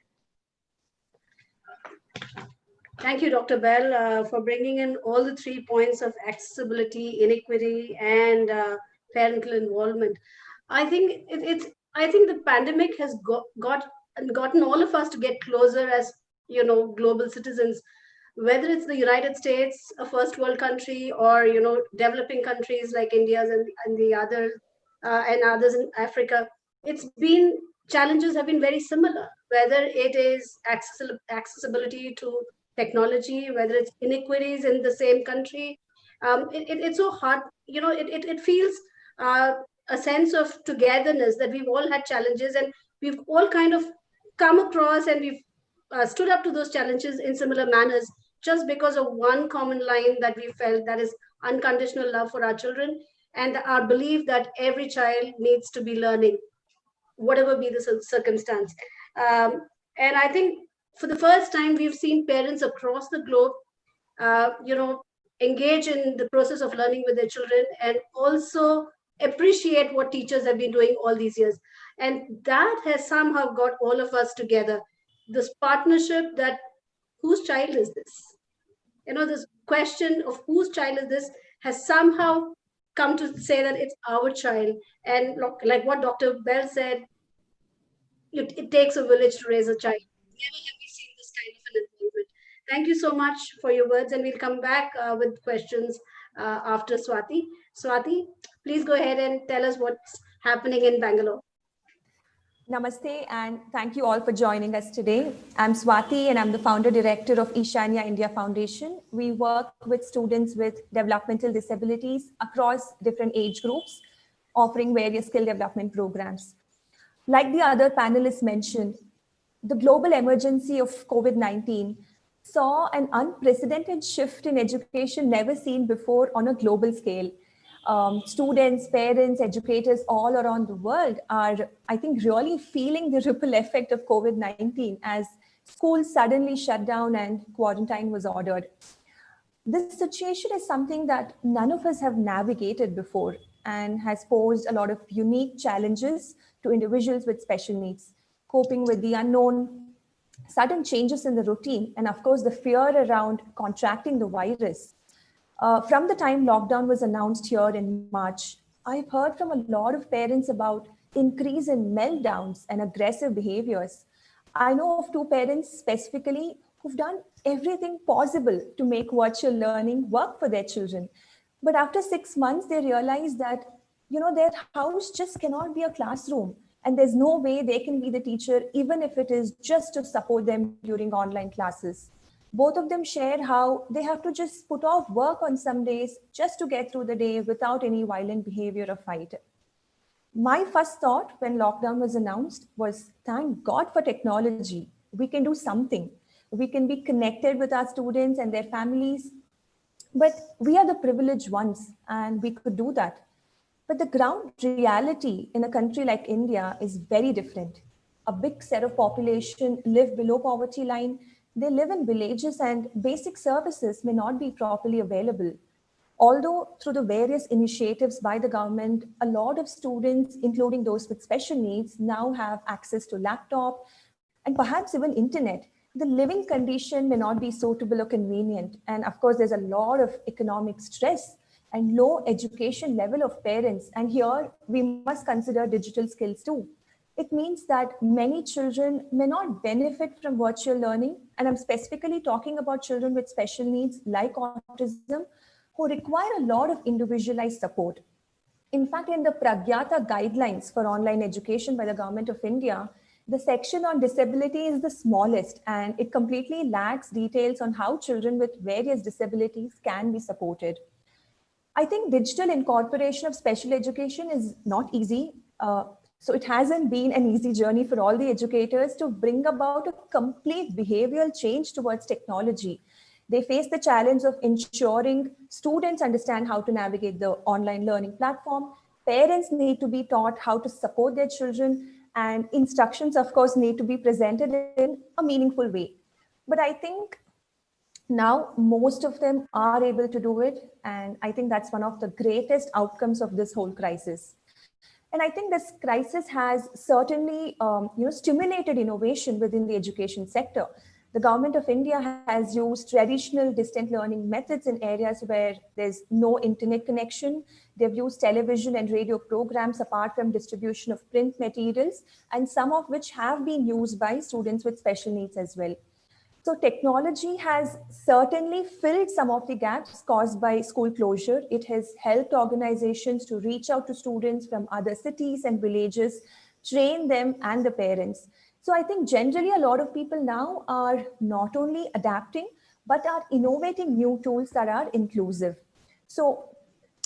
Thank you, Dr. Bell, for bringing in all the 3 points of accessibility, inequity, and parental involvement. I think the pandemic has gotten all of us to get closer as global citizens, whether it's the United States, a first world country, or developing countries like India and the others and others in Africa. Challenges have been very similar, whether it is accessibility to technology, whether it's inequities in the same country. It's so hard, it feels a sense of togetherness, that we've all had challenges, and we've all kind of come across, and we've stood up to those challenges in similar manners, just because of one common line that we felt, that is unconditional love for our children, and our belief that every child needs to be learning, whatever be the circumstance. And I think for the first time, we've seen parents across the globe, engage in the process of learning with their children, and also appreciate what teachers have been doing all these years. And that has somehow got all of us together. This partnership, that whose child is this? This question of whose child is this has somehow come to say that it's our child. And like what Dr. Bell said, it takes a village to raise a child. Never have we seen this kind of an involvement. Thank you so much for your words, and we'll come back with questions after Swati. Swati, please go ahead and tell us what's happening in Bangalore. Namaste, and thank you all for joining us today. I'm Swati, and I'm the founder director of Ishanya India Foundation. We work with students with developmental disabilities across different age groups, offering various skill development programs. Like the other panelists mentioned, the global emergency of COVID-19 saw an unprecedented shift in education never seen before on a global scale. Students, parents, educators all around the world are, I think, really feeling the ripple effect of COVID-19 as schools suddenly shut down and quarantine was ordered. This situation is something that none of us have navigated before and has posed a lot of unique challenges to individuals with special needs, coping with the unknown, sudden changes in the routine, and of course, the fear around contracting the virus. From the time lockdown was announced here in March, I've heard from a lot of parents about increase in meltdowns and aggressive behaviors. I know of two parents specifically who've done everything possible to make virtual learning work for their children. But after 6 months, they realized that, their house just cannot be a classroom. And there's no way they can be the teacher, even if it is just to support them during online classes. Both of them shared how they have to just put off work on some days just to get through the day without any violent behavior or fight. My first thought when lockdown was announced was, thank God for technology. We can do something. We can be connected with our students and their families. But we are the privileged ones and we could do that. But the ground reality in a country like India is very different. A big set of population live below poverty line. They live in villages and basic services may not be properly available. Although through the various initiatives by the government, a lot of students, including those with special needs, now have access to laptop and perhaps even internet, the living condition may not be suitable or convenient. And of course, there's a lot of economic stress and low education level of parents. And here we must consider digital skills too. It means that many children may not benefit from virtual learning. And I'm specifically talking about children with special needs like autism, who require a lot of individualized support. In fact, in the Pragyata guidelines for online education by the Government of India, the section on disability is the smallest and it completely lacks details on how children with various disabilities can be supported. I think digital incorporation of special education is not easy. So it hasn't been an easy journey for all the educators to bring about a complete behavioral change towards technology. They face the challenge of ensuring students understand how to navigate the online learning platform. Parents need to be taught how to support their children, and instructions, of course, need to be presented in a meaningful way. But I think now most of them are able to do it. And I think that's one of the greatest outcomes of this whole crisis. And I think this crisis has certainly stimulated innovation within the education sector. The Government of India has used traditional distant learning methods in areas where there's no internet connection. They've used television and radio programs apart from distribution of print materials, and some of which have been used by students with special needs as well. So technology has certainly filled some of the gaps caused by school closure. It has helped organizations to reach out to students from other cities and villages, train them and the parents. So I think generally a lot of people now are not only adapting, but are innovating new tools that are inclusive. So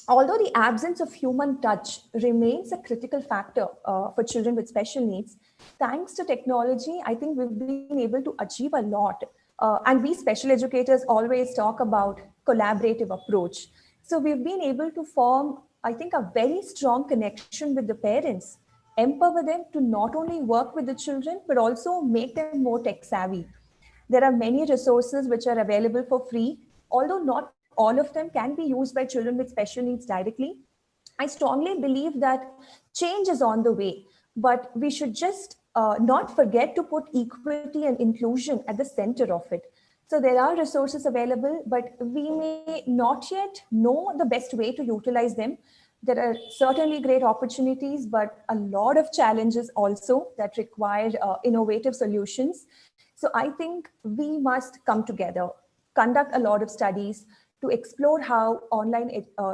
although the absence of human touch remains a critical factor for children with special needs, thanks to technology, I think we've been able to achieve a lot. And we special educators always talk about collaborative approach. So we've been able to form, I think, a very strong connection with the parents, empower them to not only work with the children, but also make them more tech savvy. There are many resources which are available for free, although not all of them can be used by children with special needs directly. I strongly believe that change is on the way, but we should just not forget to put equity and inclusion at the center of it. So there are resources available, but we may not yet know the best way to utilize them. There are certainly great opportunities, but a lot of challenges also that require innovative solutions. So I think we must come together, conduct a lot of studies to explore how online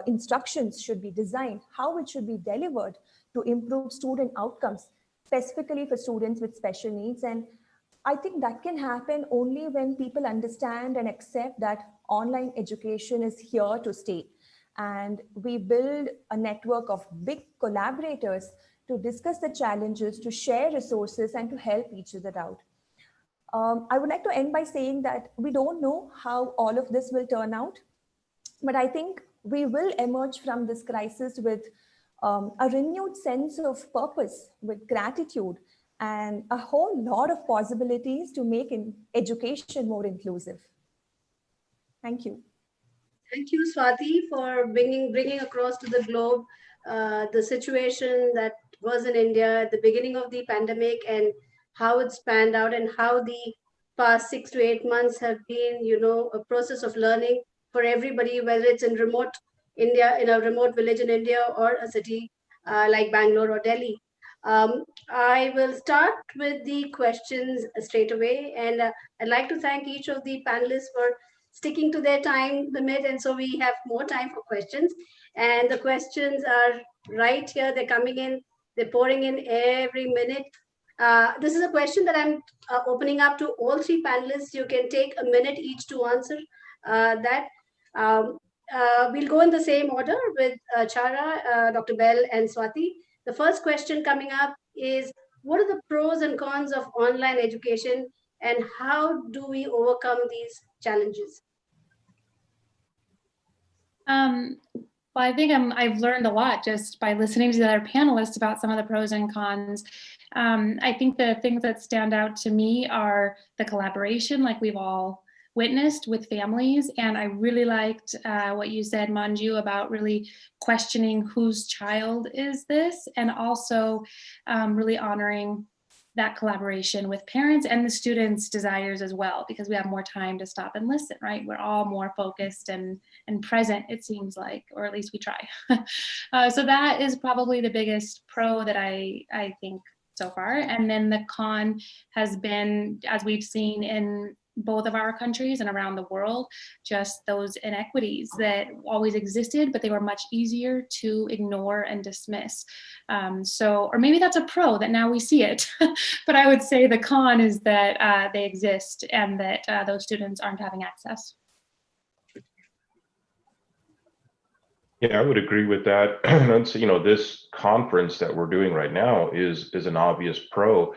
instructions should be designed, how it should be delivered to improve student outcomes, specifically for students with special needs. And I think that can happen only when people understand and accept that online education is here to stay. And we build a network of big collaborators to discuss the challenges, to share resources, and to help each other out. I would like to end by saying that we don't know how all of this will turn out, but I think we will emerge from this crisis with a renewed sense of purpose, with gratitude, and a whole lot of possibilities to make education more inclusive. Thank you. Thank you, Swati, for bringing across to the globe the situation that was in India at the beginning of the pandemic and how it's panned out and how the past 6 to 8 months have been, a process of learning for everybody, whether it's in remote India, in a remote village in India or a city like Bangalore or Delhi. I will start with the questions straight away, and I'd like to thank each of the panelists for sticking to their time limit, and so we have more time for questions. And the questions are right here. They're coming in. They're pouring in every minute. This is a question that I'm opening up to all three panelists. You can take a minute each to answer that. We'll go in the same order with Chara, Dr. Bell, and Swati. The first question coming up is, what are the pros and cons of online education, and how do we overcome these challenges? Well, I think I've learned a lot just by listening to the other panelists about some of the pros and cons. I think the things that stand out to me are the collaboration, like we've all witnessed with families. And I really liked what you said, Manju, about really questioning whose child is this, and also really honoring that collaboration with parents and the students' desires as well, because we have more time to stop and listen, right? We're all more focused and present, it seems like, or at least we try. So that is probably the biggest pro that I think so far. And then the con has been, as we've seen in both of our countries and around the world, just those inequities that always existed, but they were much easier to ignore and dismiss. Or maybe that's a pro that now we see it, but I would say the con is that they exist and that those students aren't having access. Yeah, I would agree with that. And so, this conference that we're doing right now is an obvious pro,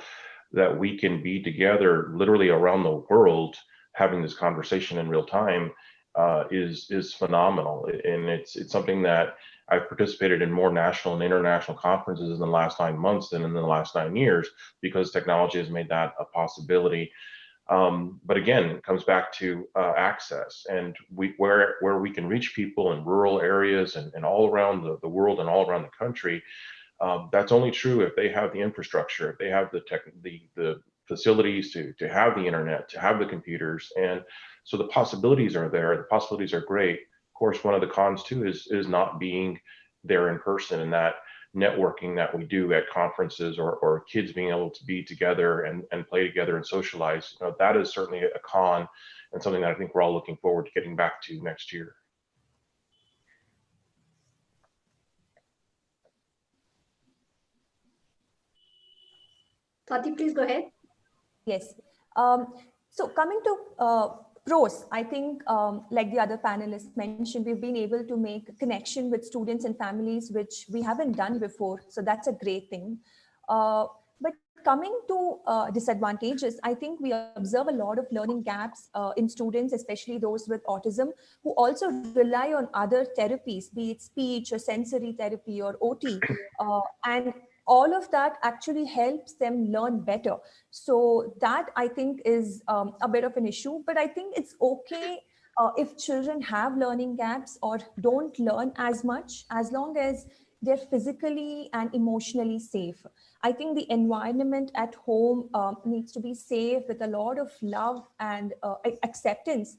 that we can be together literally around the world having this conversation in real time is phenomenal. And it's something that I've participated in more national and international conferences in the last 9 months than in the last 9 years, because technology has made that a possibility. But again, it comes back to access, and where we can reach people in rural areas and all around the world and all around the country. That's only true if they have the infrastructure, if they have the facilities to have the internet, to have the computers. And so the possibilities are there. The possibilities are great. Of course, one of the cons too is not being there in person, and that networking that we do at conferences, or kids being able to be together and play together and socialize. That is certainly a con, and something that I think we're all looking forward to getting back to next year. Swati, please go ahead. Yes. So coming to pros, I think like the other panelists mentioned, we've been able to make a connection with students and families, which we haven't done before. So that's a great thing. But coming to disadvantages, I think we observe a lot of learning gaps in students, especially those with autism, who also rely on other therapies, be it speech or sensory therapy or OT. And all of that actually helps them learn better. So that, I think, is a bit of an issue, but I think it's okay if children have learning gaps or don't learn as much, as long as they're physically and emotionally safe. I think the environment at home needs to be safe, with a lot of love and acceptance.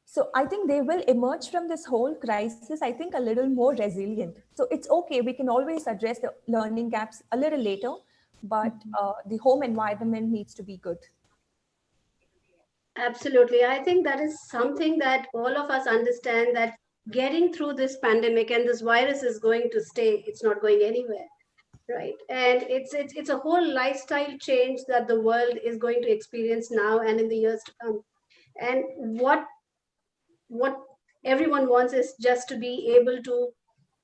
So I think they will emerge from this whole crisis, I think, a little more resilient. So it's okay. We can always address the learning gaps a little later, but the home environment needs to be good. Absolutely. I think that is something that all of us understand, that getting through this pandemic, and this virus is going to stay. It's not going anywhere, right? And it's a whole lifestyle change that the world is going to experience now and in the years to come. And what everyone wants is just to be able to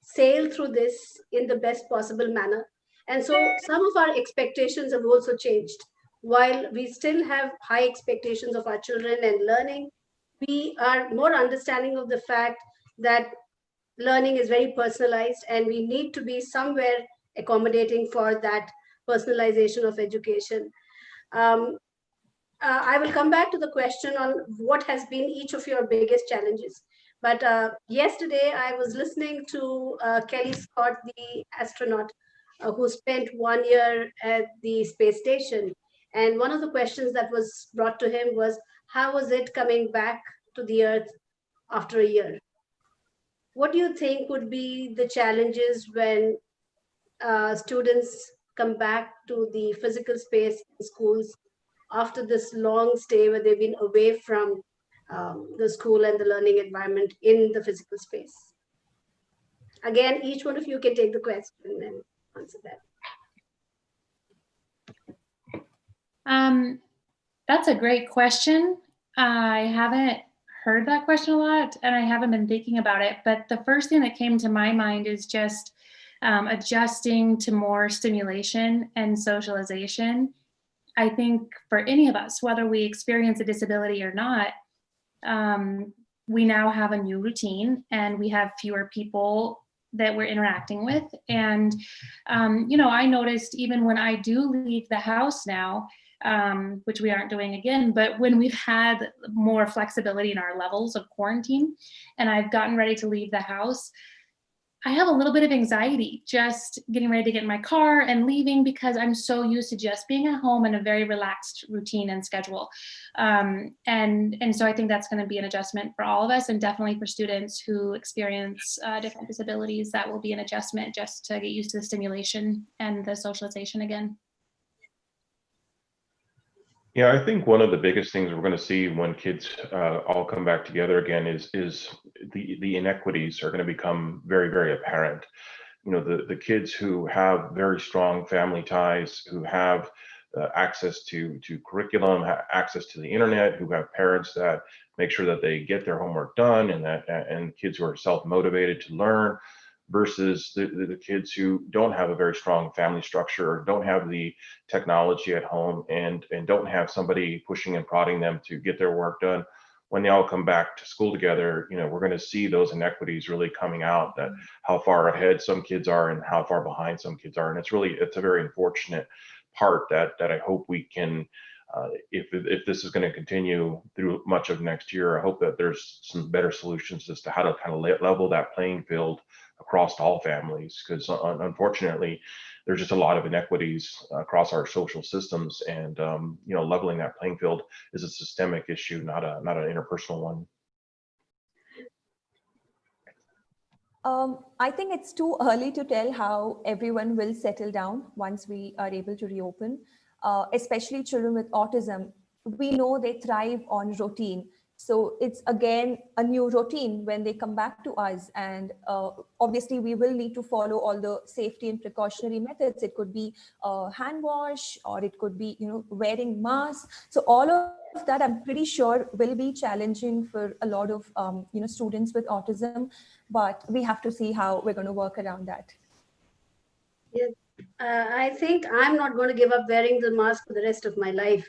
sail through this in the best possible manner. And so some of our expectations have also changed. While we still have high expectations of our children and learning, we are more understanding of the fact that learning is very personalized, and we need to be somewhere accommodating for that personalization of education. I will come back to the question on what has been each of your biggest challenges. But yesterday, I was listening to Kelly Scott, the astronaut, who spent 1 year at the space station. And one of the questions that was brought to him was, how was it coming back to the Earth after a year? What do you think would be the challenges when students come back to the physical space in schools after this long stay where they've been away from the school and the learning environment in the physical space? Again, each one of you can take the question and answer that. That's a great question. I haven't heard that question a lot, and I haven't been thinking about it. But the first thing that came to my mind is just adjusting to more stimulation and socialization. I think for any of us, whether we experience a disability or not, we now have a new routine, and we have fewer people that we're interacting with. And, I noticed even when I do leave the house now, which we aren't doing again, but when we've had more flexibility in our levels of quarantine and I've gotten ready to leave the house, I have a little bit of anxiety just getting ready to get in my car and leaving, because I'm so used to just being at home in a very relaxed routine and schedule. And so I think that's going to be an adjustment for all of us, and definitely for students who experience different disabilities. That will be an adjustment just to get used to the stimulation and the socialization again. Yeah, I think one of the biggest things we're going to see when kids all come back together again is the inequities are going to become very, very apparent. The kids who have very strong family ties, who have access to curriculum, access to the internet, who have parents that make sure that they get their homework done, and kids who are self-motivated to learn, versus the kids who don't have a very strong family structure, or don't have the technology at home, and don't have somebody pushing and prodding them to get their work done. When they all come back to school together, we're going to see those inequities really coming out, that how far ahead some kids are and how far behind some kids are. And it's a very unfortunate part that I hope we can, if this is going to continue through much of next year, I hope that there's some better solutions as to how to kind of level that playing field across all families, because unfortunately there's just a lot of inequities across our social systems, and leveling that playing field is a systemic issue, not an interpersonal one. I think it's too early to tell how everyone will settle down once we are able to reopen, especially children with autism. We know they thrive on routine. So it's again a new routine when they come back to us. And obviously we will need to follow all the safety and precautionary methods. It could be hand wash, or it could be, wearing masks. So all of that, I'm pretty sure, will be challenging for a lot of, students with autism, but we have to see how we're going to work around that. Yeah, I think I'm not going to give up wearing the mask for the rest of my life.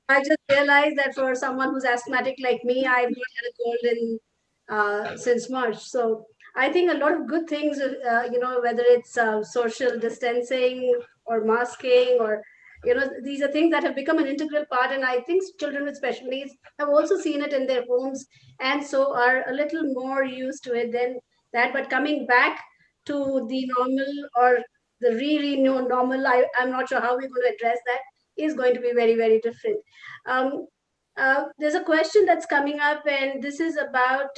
I just realized that for someone who's asthmatic like me, I've not had a cold since March. So I think a lot of good things, whether it's social distancing or masking, or, these are things that have become an integral part. And I think children with special needs have also seen it in their homes, and so are a little more used to it than that. But coming back to the normal, or the really new normal, I'm not sure how we're going to address that, is going to be very, very different. There's a question that's coming up, and this is about,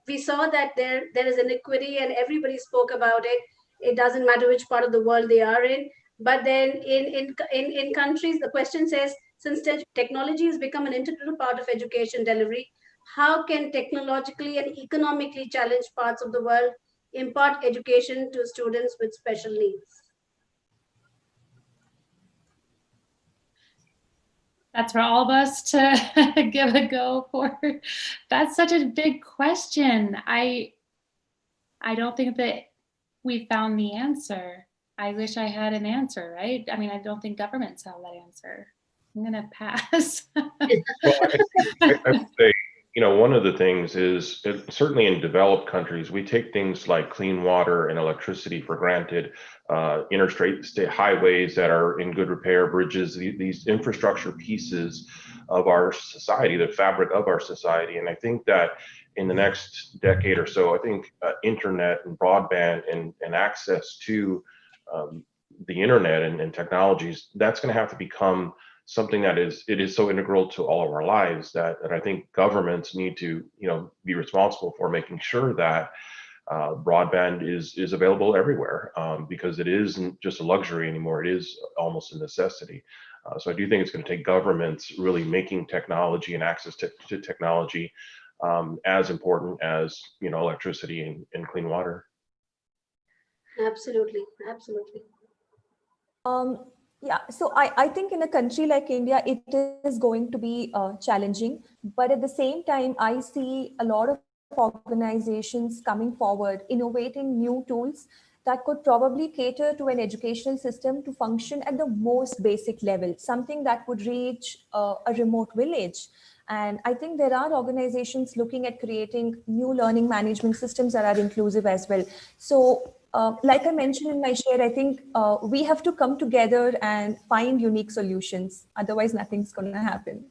we saw that there is inequity, and everybody spoke about it. It doesn't matter which part of the world they are in. But then in countries, the question says, since technology has become an integral part of education delivery, how can technologically and economically challenged parts of the world impart education to students with special needs? That's for all of us to give a go for. That's such a big question. I don't think that we found the answer. I wish I had an answer, right? I mean, I don't think governments have that answer. I'm going to pass. Well, I would say, One of the things is certainly in developed countries, we take things like clean water and electricity for granted, interstate highways that are in good repair, bridges, these infrastructure pieces of our society, the fabric of our society. And I think that in the next decade or so, I think internet and broadband and access to the internet and technologies, that's going to have to become something that is so integral to all of our lives that I think governments need to be responsible for making sure that broadband is available everywhere, because it isn't just a luxury anymore. It is almost a necessity. So I do think it's going to take governments really making technology and access to technology as important as electricity and clean water. Absolutely, absolutely. Yeah, so I think in a country like India, it is going to be challenging. But at the same time, I see a lot of organizations coming forward, innovating new tools that could probably cater to an educational system to function at the most basic level, something that would reach a remote village. And I think there are organizations looking at creating new learning management systems that are inclusive as well. So like I mentioned in my share, I think we have to come together and find unique solutions. Otherwise, nothing's going to happen.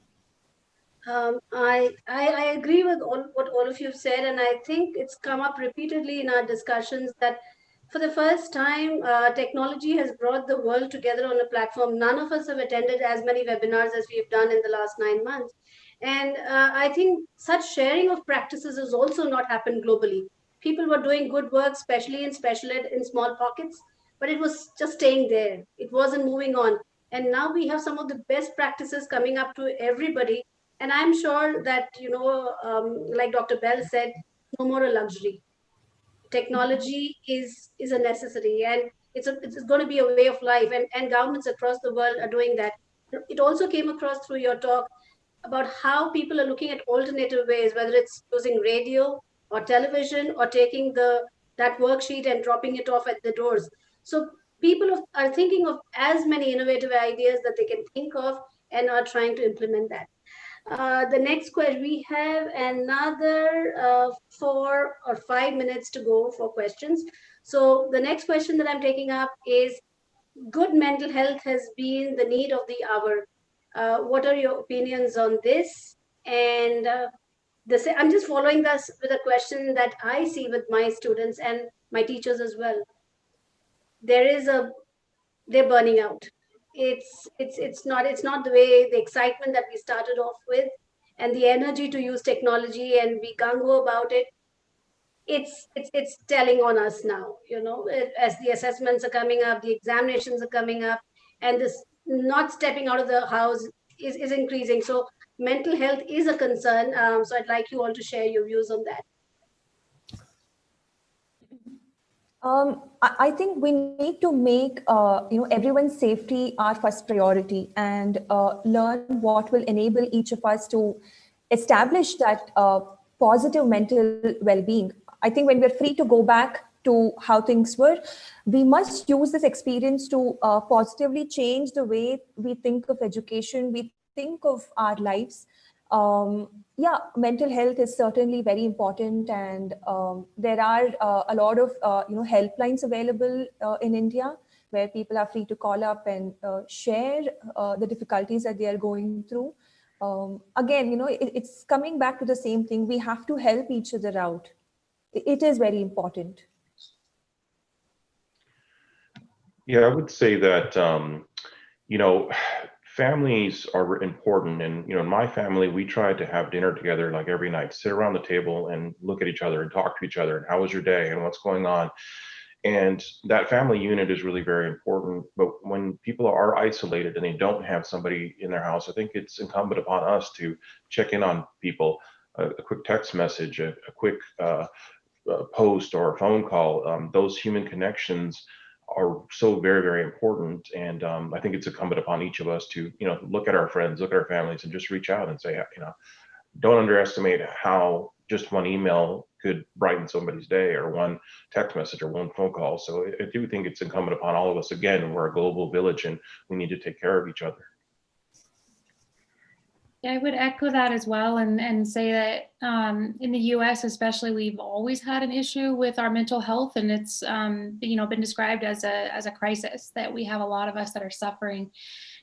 I agree with what all of you have said, and I think it's come up repeatedly in our discussions that for the first time, technology has brought the world together on a platform. None of us have attended as many webinars as we've done in the last 9 months. And I think such sharing of practices has also not happened globally. People were doing good work, especially in special ed in small pockets, but it was just staying there. It wasn't moving on. And now we have some of the best practices coming up to everybody. And I'm sure that, like Dr. Bell said, no more a luxury. Technology is a necessity, and it's going to be a way of life, and governments across the world are doing that. It also came across through your talk about how people are looking at alternative ways, whether it's using radio or television or taking that worksheet and dropping it off at the doors. So people are thinking of as many innovative ideas that they can think of and are trying to implement that. The next question, we have another 4 or 5 minutes to go for questions. So the next question that I'm taking up is, good mental health has been the need of the hour. What are your opinions on this? And I'm just following this with a question that I see with my students and my teachers as well. They're burning out. It's not the way the excitement that we started off with and the energy to use technology and be gung-ho about it. It's telling on us now, as the assessments are coming up, the examinations are coming up, and this not stepping out of the house is increasing. So mental health is a concern. So I'd like you all to share your views on that. I think we need to make everyone's safety our first priority, and learn what will enable each of us to establish that positive mental well-being. I think when we're free to go back to how things were, we must use this experience to positively change the way we think of education, we think of our lives. Yeah, mental health is certainly very important, and there are a lot of helplines available in India where people are free to call up and share the difficulties that they are going through. Again, it's coming back to the same thing. We have to help each other out. It is very important. Yeah, I would say that families are important, and in my family, we try to have dinner together like every night, sit around the table and look at each other and talk to each other and how was your day and what's going on. And that family unit is really very important. But when people are isolated and they don't have somebody in their house, I think it's incumbent upon us to check in on people. A quick text message, a quick post or a phone call. Those human connections are so very, very important. And I think it's incumbent upon each of us to, look at our friends, look at our families, and just reach out and say, don't underestimate how just one email could brighten somebody's day, or one text message, or one phone call. So I do think it's incumbent upon all of us. Again, we're a global village and we need to take care of each other. Yeah, I would echo that as well, and say that in the U.S. especially, we've always had an issue with our mental health, and it's been described as a crisis, that we have a lot of us that are suffering.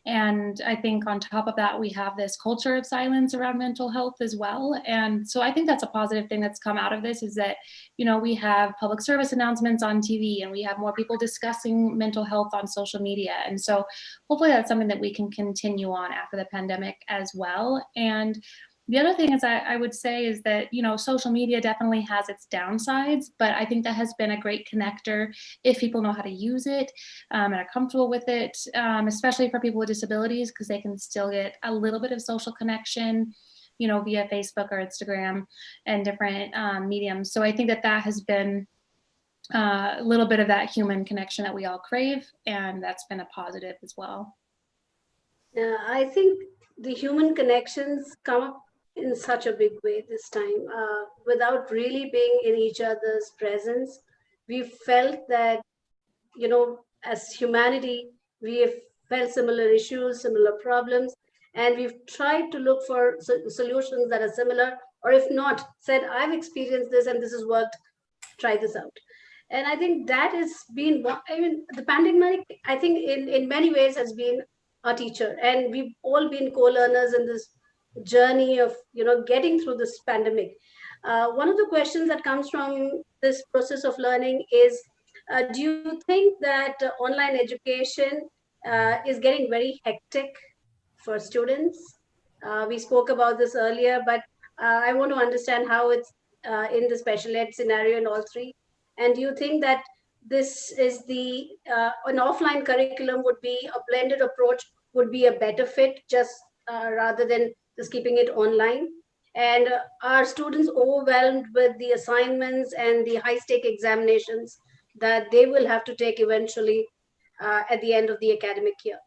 And I think on top of that, we have this culture of silence around mental health as well. And so I think that's a positive thing that's come out of this, is that, we have public service announcements on TV, and we have more people discussing mental health on social media. And so hopefully that's something that we can continue on after the pandemic as well. And the other thing is I would say is that, social media definitely has its downsides, but I think that has been a great connector if people know how to use it and are comfortable with it, especially for people with disabilities, because they can still get a little bit of social connection, via Facebook or Instagram and different mediums. So I think that has been a little bit of that human connection that we all crave, and that's been a positive as well. I think the human connections come up in such a big way this time, without really being in each other's presence. We felt that, as humanity, we have felt similar issues, similar problems, and we've tried to look for solutions that are similar, or if not, said, I've experienced this and this has worked, try this out. And I think that has been, the pandemic, I think in many ways has been our teacher. And we've all been co-learners in this journey of, getting through this pandemic. One of the questions that comes from this process of learning is, do you think that online education is getting very hectic for students? We spoke about this earlier, but I want to understand how it's in the special ed scenario in all three. And do you think that this is an offline curriculum would be a blended approach, would be a better fit, just rather than just keeping it online? And are students overwhelmed with the assignments and the high stake examinations that they will have to take eventually at the end of the academic year?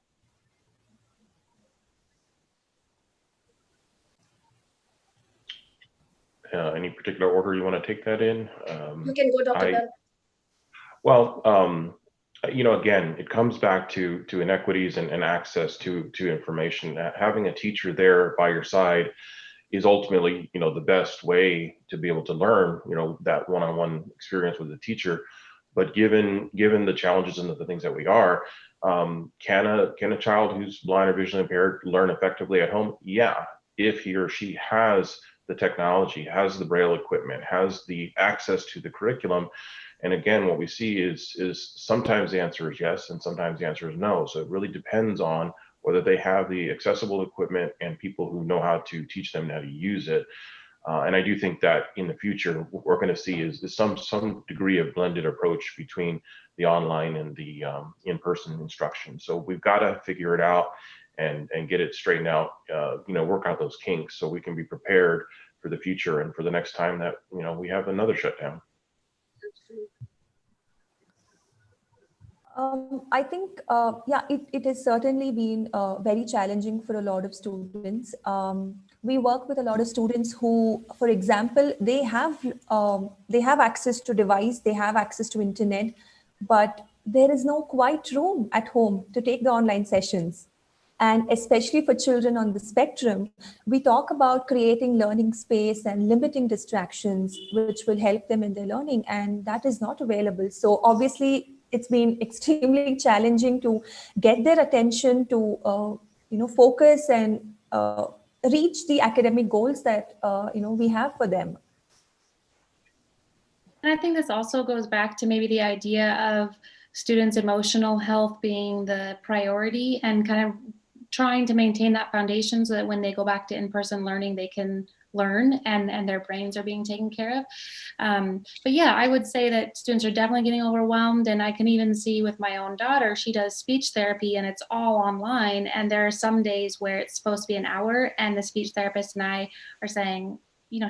Any particular order you want to take that in? You can go, Dr. Bell. Well, again, it comes back to inequities and access to information. Having a teacher there by your side is ultimately, the best way to be able to learn, that one-on-one experience with the teacher. But given the challenges and the things that we are, can a child who's blind or visually impaired learn effectively at home? Yeah, if he or she has the technology, has the Braille equipment, has the access to the curriculum. And again, what we see is sometimes the answer is yes, and sometimes the answer is no. So it really depends on whether they have the accessible equipment and people who know how to teach them how to use it. And I do think that in the future, what we're going to see is some degree of blended approach between the online and the in-person instruction. So we've got to figure it out and get it straightened out, work out those kinks so we can be prepared for the future and for the next time that, we have another shutdown. I think, it has certainly been very challenging for a lot of students. We work with a lot of students who, for example, they have access to device, they have access to internet, but there is no quiet room at home to take the online sessions. And especially for children on the spectrum, we talk about creating learning space and limiting distractions, which will help them in their learning, and that is not available. So obviously, it's been extremely challenging to get their attention to, focus and reach the academic goals that, we have for them. And I think this also goes back to maybe the idea of students' emotional health being the priority, and kind of trying to maintain that foundation so that when they go back to in-person learning, they can learn and their brains are being taken care of. But yeah, I would say that students are definitely getting overwhelmed. And I can even see with my own daughter, she does speech therapy and it's all online. And there are some days where it's supposed to be an hour and the speech therapist and I are saying,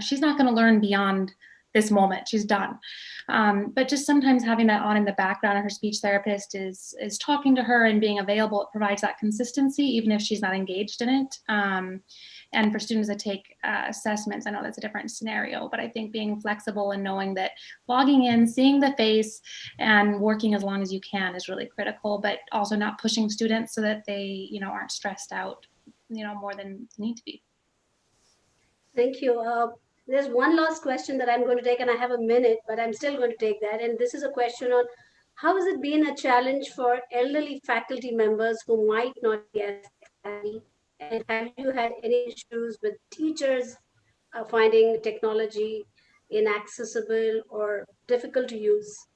she's not going to learn beyond this moment, she's done. But just sometimes having that on in the background, and her speech therapist is talking to her and being available, it provides that consistency, even if she's not engaged in it. And for students that take assessments, I know that's a different scenario, but I think being flexible and knowing that logging in, seeing the face and working as long as you can is really critical, but also not pushing students so that they, aren't stressed out, more than need to be. Thank you. There's one last question that I'm going to take, and I have a minute, but I'm still going to take that. And this is a question on how has it been a challenge for elderly faculty members who might not be as savvy? And have you had any issues with teachers finding technology inaccessible or difficult to use?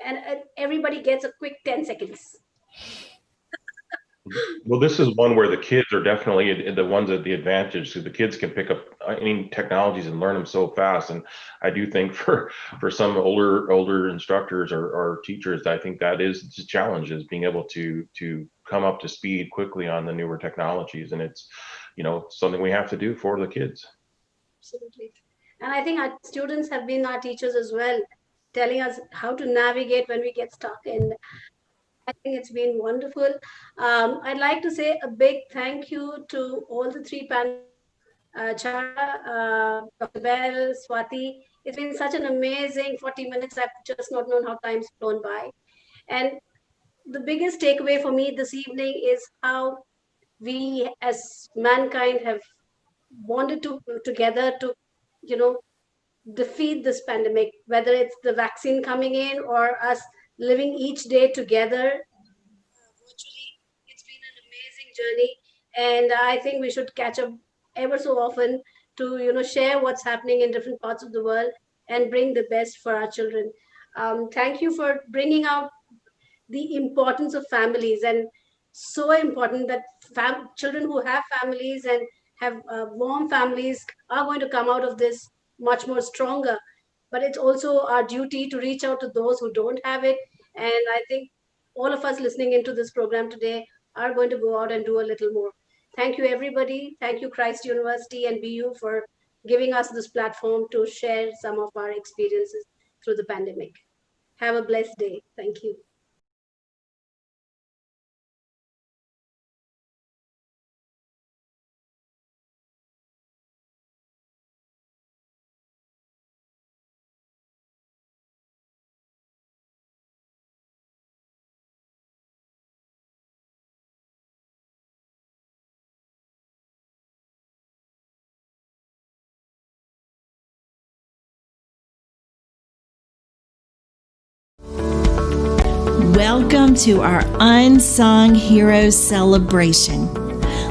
And everybody gets a quick 10 seconds. Well, this is one where the kids are definitely the ones at the advantage. So the kids can pick up any technologies and learn them so fast. And I do think for some older instructors or teachers, I think that is the challenge, is being able to come up to speed quickly on the newer technologies. And it's, something we have to do for the kids. Absolutely. And I think our students have been our teachers as well, telling us how to navigate when we get stuck. And I think it's been wonderful. I'd like to say a big thank you to all the three panelists, Chara, Dr. Bell, Swati. It's been such an amazing 40 minutes. I've just not known how time's flown by. And the biggest takeaway for me this evening is how we as mankind have bonded together to, defeat this pandemic, whether it's the vaccine coming in or us living each day together virtually. It's been an amazing journey, and I think we should catch up ever so often to share what's happening in different parts of the world and bring the best for our children. Thank you for bringing out the importance of families, and so important that children who have families and have warm families are going to come out of this much more stronger. But it's also our duty to reach out to those who don't have it. And I think all of us listening into this program today are going to go out and do a little more. Thank you, everybody. Thank you, Christ University and BU, for giving us this platform to share some of our experiences through the pandemic. Have a blessed day. Thank you. Welcome to our Unsung Heroes celebration.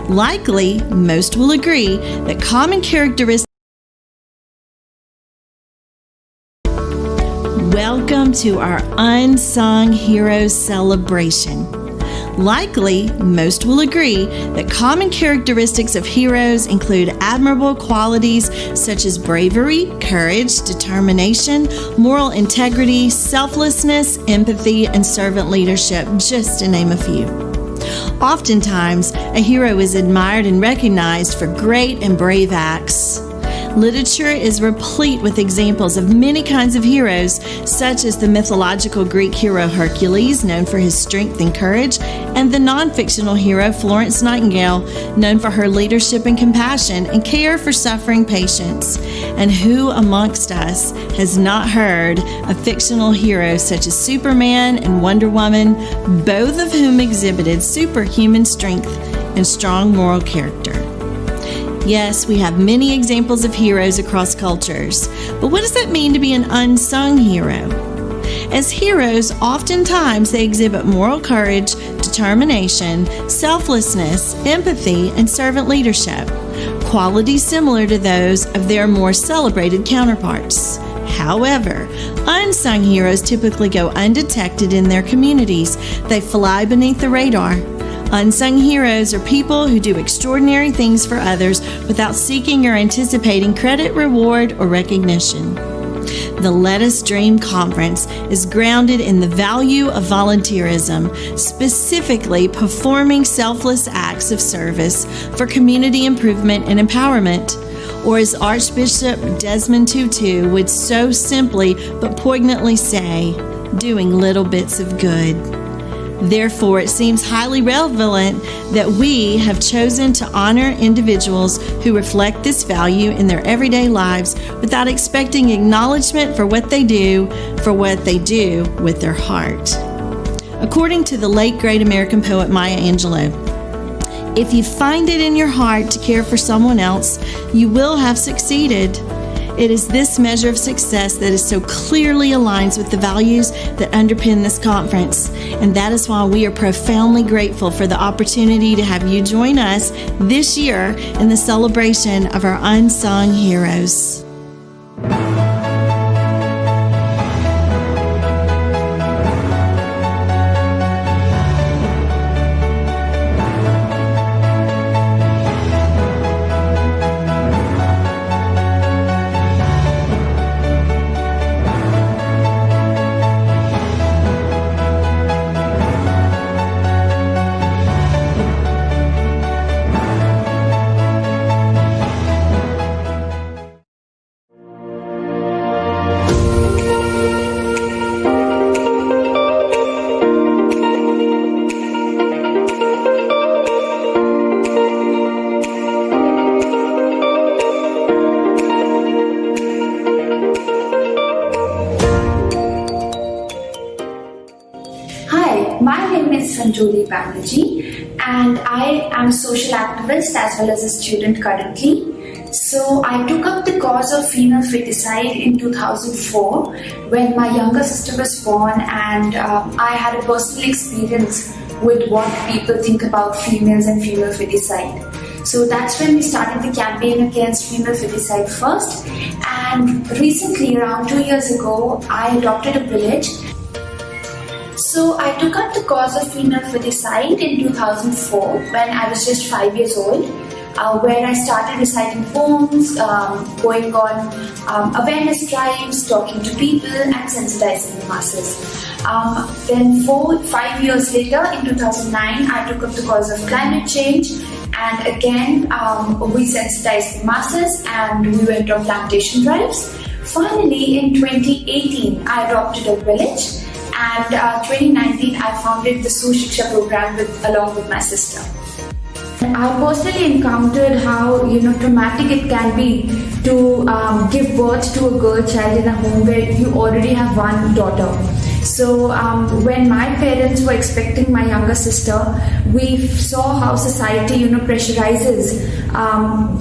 Likely, most will agree that common characteristics. Welcome to our Unsung Heroes celebration. Likely, most will agree that common characteristics of heroes include admirable qualities such as bravery, courage, determination, moral integrity, selflessness, empathy, and servant leadership, just to name a few. Oftentimes, a hero is admired and recognized for great and brave acts. Literature is replete with examples of many kinds of heroes, such as the mythological Greek hero Hercules, known for his strength and courage, and the non-fictional hero Florence Nightingale, known for her leadership and compassion and care for suffering patients. And who amongst us has not heard of fictional heroes such as Superman and Wonder Woman, both of whom exhibited superhuman strength and strong moral character? Yes, we have many examples of heroes across cultures, but what does that mean to be an unsung hero? As heroes, oftentimes they exhibit moral courage, determination, selflessness, empathy, and servant leadership, qualities similar to those of their more celebrated counterparts. However, unsung heroes typically go undetected in their communities. They fly beneath the radar. Unsung heroes are people who do extraordinary things for others without seeking or anticipating credit, reward, or recognition. The Let Us Dream Conference is grounded in the value of volunteerism, specifically performing selfless acts of service for community improvement and empowerment, or as Archbishop Desmond Tutu would so simply but poignantly say, doing little bits of good. Therefore, it seems highly relevant that we have chosen to honor individuals who reflect this value in their everyday lives without expecting acknowledgement for what they do with their heart. According to the late great American poet Maya Angelou, If you find it in your heart to care for someone else, you will have succeeded. It is this measure of success that is so clearly aligns with the values that underpin this conference. And that is why we are profoundly grateful for the opportunity to have you join us this year in the celebration of our unsung heroes. And I am a social activist as well as a student currently. So I took up the cause of female feticide in 2004 when my younger sister was born, and I had a personal experience with what people think about females and female feticide. So that's when we started the campaign against female feticide first, and recently around 2 years ago I adopted a village. So I took up the cause of female feticide in 2004 when I was just 5 years old, where I started reciting poems, going on awareness drives, talking to people and sensitizing the masses. Then 5 years later, in 2009, I took up the cause of climate change, and again we sensitized the masses and we went on plantation drives. Finally, in 2018, I adopted a village. And 2019, I founded the Sushiksha program along with my sister. I personally encountered how traumatic it can be to give birth to a girl child in a home where you already have one daughter. So when my parents were expecting my younger sister, we saw how society pressurizes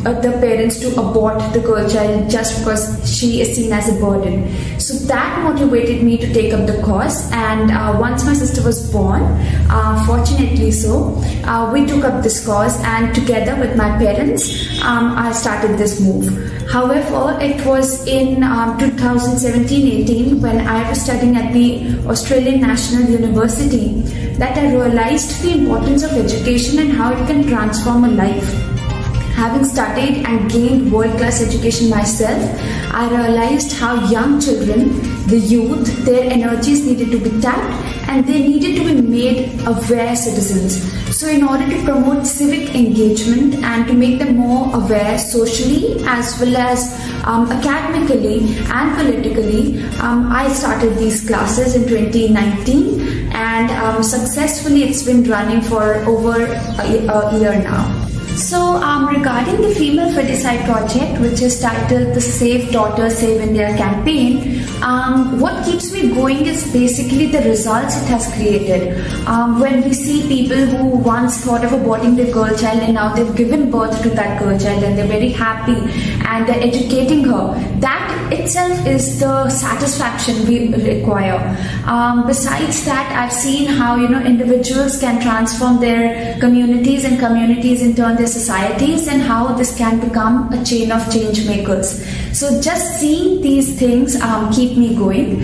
the parents to abort the girl child just because she is seen as a burden. So that motivated me to take up the cause, and once my sister was born, fortunately we took up this cause, and together with my parents I started this move. However, it was in 2017-18 when I was studying at the Australian National University that I realized the importance of education and how it can transform a life. Having studied and gained world-class education myself, I realized how young children, the youth, their energies needed to be tapped and they needed to be made aware citizens. So in order to promote civic engagement and to make them more aware socially as well as academically and politically, I started these classes in 2019, and successfully it's been running for over a year now. So regarding the female feticide project, which is titled the Save Daughters, Save India campaign, what keeps me going is basically the results it has created. When we see people who once thought of aborting their girl child and now they've given birth to that girl child and they're very happy and they're educating her, that itself is the satisfaction we require. Besides that, I've seen how individuals can transform their communities and communities in turn their societies, and how this can become a chain of change makers. So just seeing these things keep me going.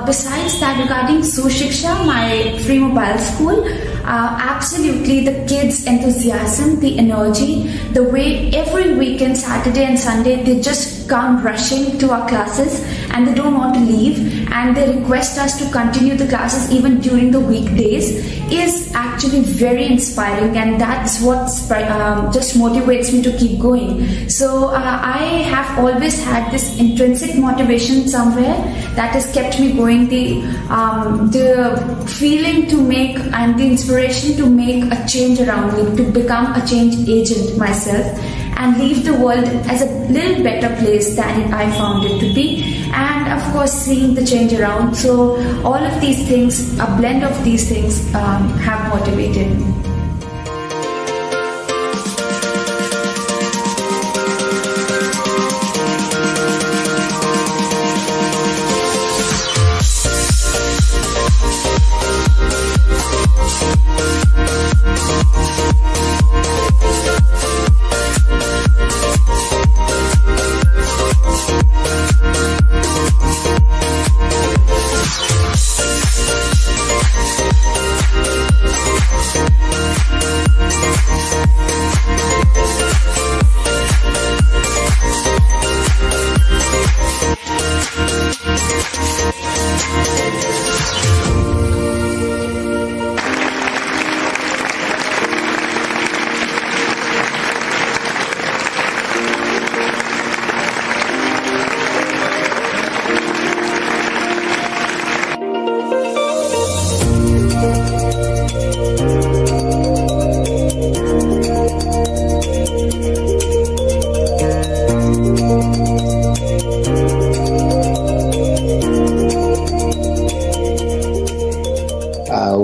Besides that, regarding Sushiksha, my free mobile school, absolutely the kids' enthusiasm, the energy, the way every weekend, Saturday and Sunday, they just come rushing to our classes and they don't want to leave, and they request us to continue the classes even during the weekdays is actually very inspiring, and that's what just motivates me to keep going. So I have always had this intrinsic motivation somewhere that has kept me going, the feeling to make and the inspiration to make a change around me, to become a change agent myself and leave the world as a little better place than I found it to be, and of course seeing the change around. So all of these things, a blend of these things have motivated me.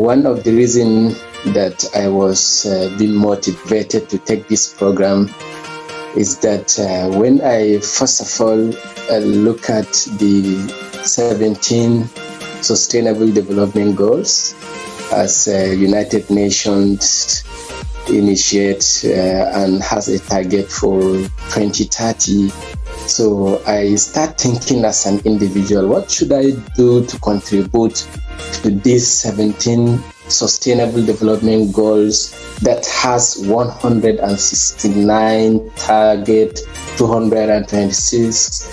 one of the reasons that I was being motivated to take this program is that when I first of all look at the 17 Sustainable Development Goals as United Nations initiate and has a target for 2030. So I start thinking as an individual, what should I do to contribute to these 17 Sustainable Development Goals that has 169 target, 226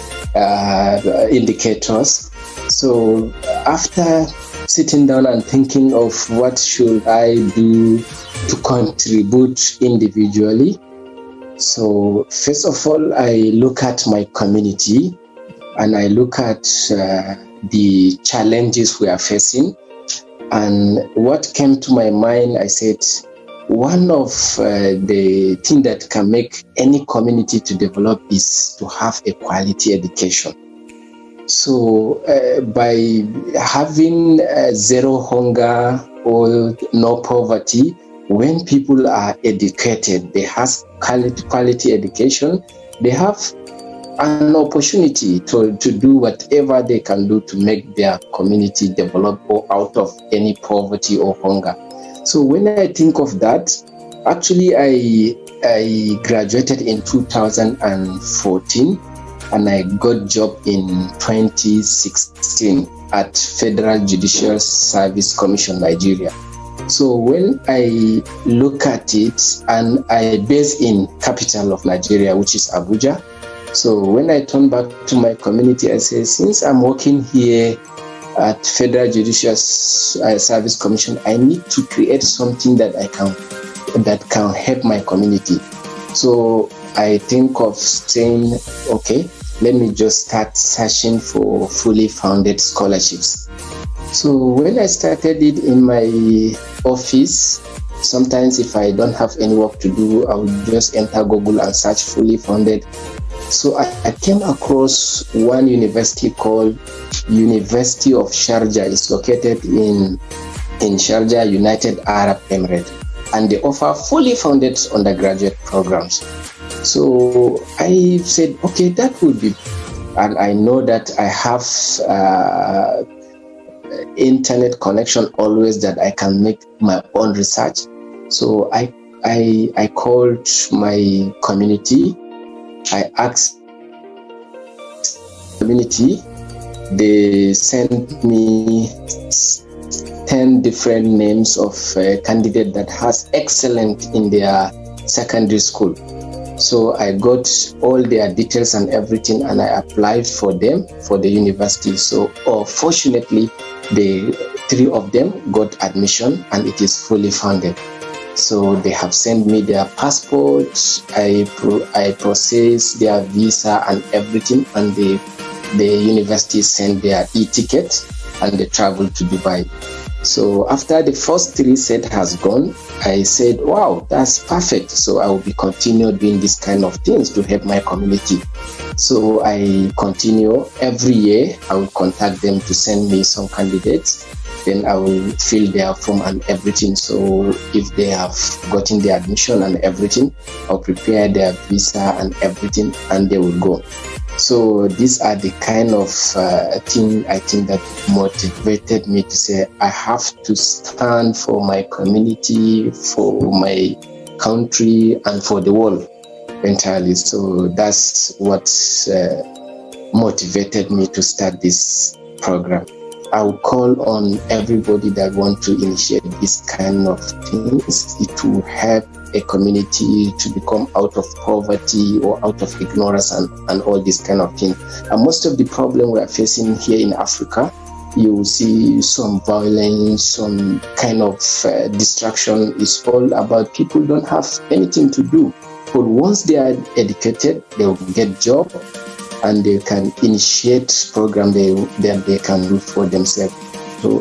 indicators. So after sitting down and thinking of what should I do to contribute individually, so first of all, I look at my community and I look at the challenges we are facing. And what came to my mind, I said, one of the things that can make any community to develop is to have a quality education. So by having zero hunger or no poverty, when people are educated, they have quality education, they have an opportunity to do whatever they can do to make their community develop or out of any poverty or hunger. So when I think of that, actually I graduated in 2014 and I got job in 2016 at Federal Judicial Service Commission, Nigeria. So when I look at it, and I base in capital of Nigeria, which is Abuja. So when I turn back to my community, I say, since I'm working here at Federal Judicial Service Commission, I need to create something that can help my community. So I think of saying, okay, let me just start searching for fully funded scholarships. So when I started it in my office, sometimes if I don't have any work to do, I would just enter Google and search fully funded. So I came across one university called University of Sharjah. It's located in Sharjah, United Arab Emirates, and they offer fully funded undergraduate programs. So I said, okay, that would be, and I know that I have internet connection always that I can make my own research. So I called my community. I asked community. They sent me 10 different names of candidates that has excellent in their secondary school. So I got all their details and everything, and I applied for them for the university. So fortunately, the 3 of them got admission, and it is fully funded. So they have sent me their passports. I processed their visa and everything, and the university sent their e-ticket, and they traveled to Dubai. So after the first 3 set has gone, I said, wow, that's perfect. So I will be continue doing this kind of things to help my community. So I continue every year. I will contact them to send me some candidates. Then I will fill their form and everything. So if they have gotten their admission and everything, I'll prepare their visa and everything, and they will go. So these are the kind of thing I think that motivated me to say I have to stand for my community, for my country, and for the world entirely. So that's what motivated me to start this program. I will call on everybody that want to initiate this kind of things. It will help a community to become out of poverty or out of ignorance and all these kind of things. And most of the problem we are facing here in Africa, you will see some violence, some kind of distraction. Is all about people don't have anything to do. But once they are educated, they will get job, and they can initiate program that they can do for themselves.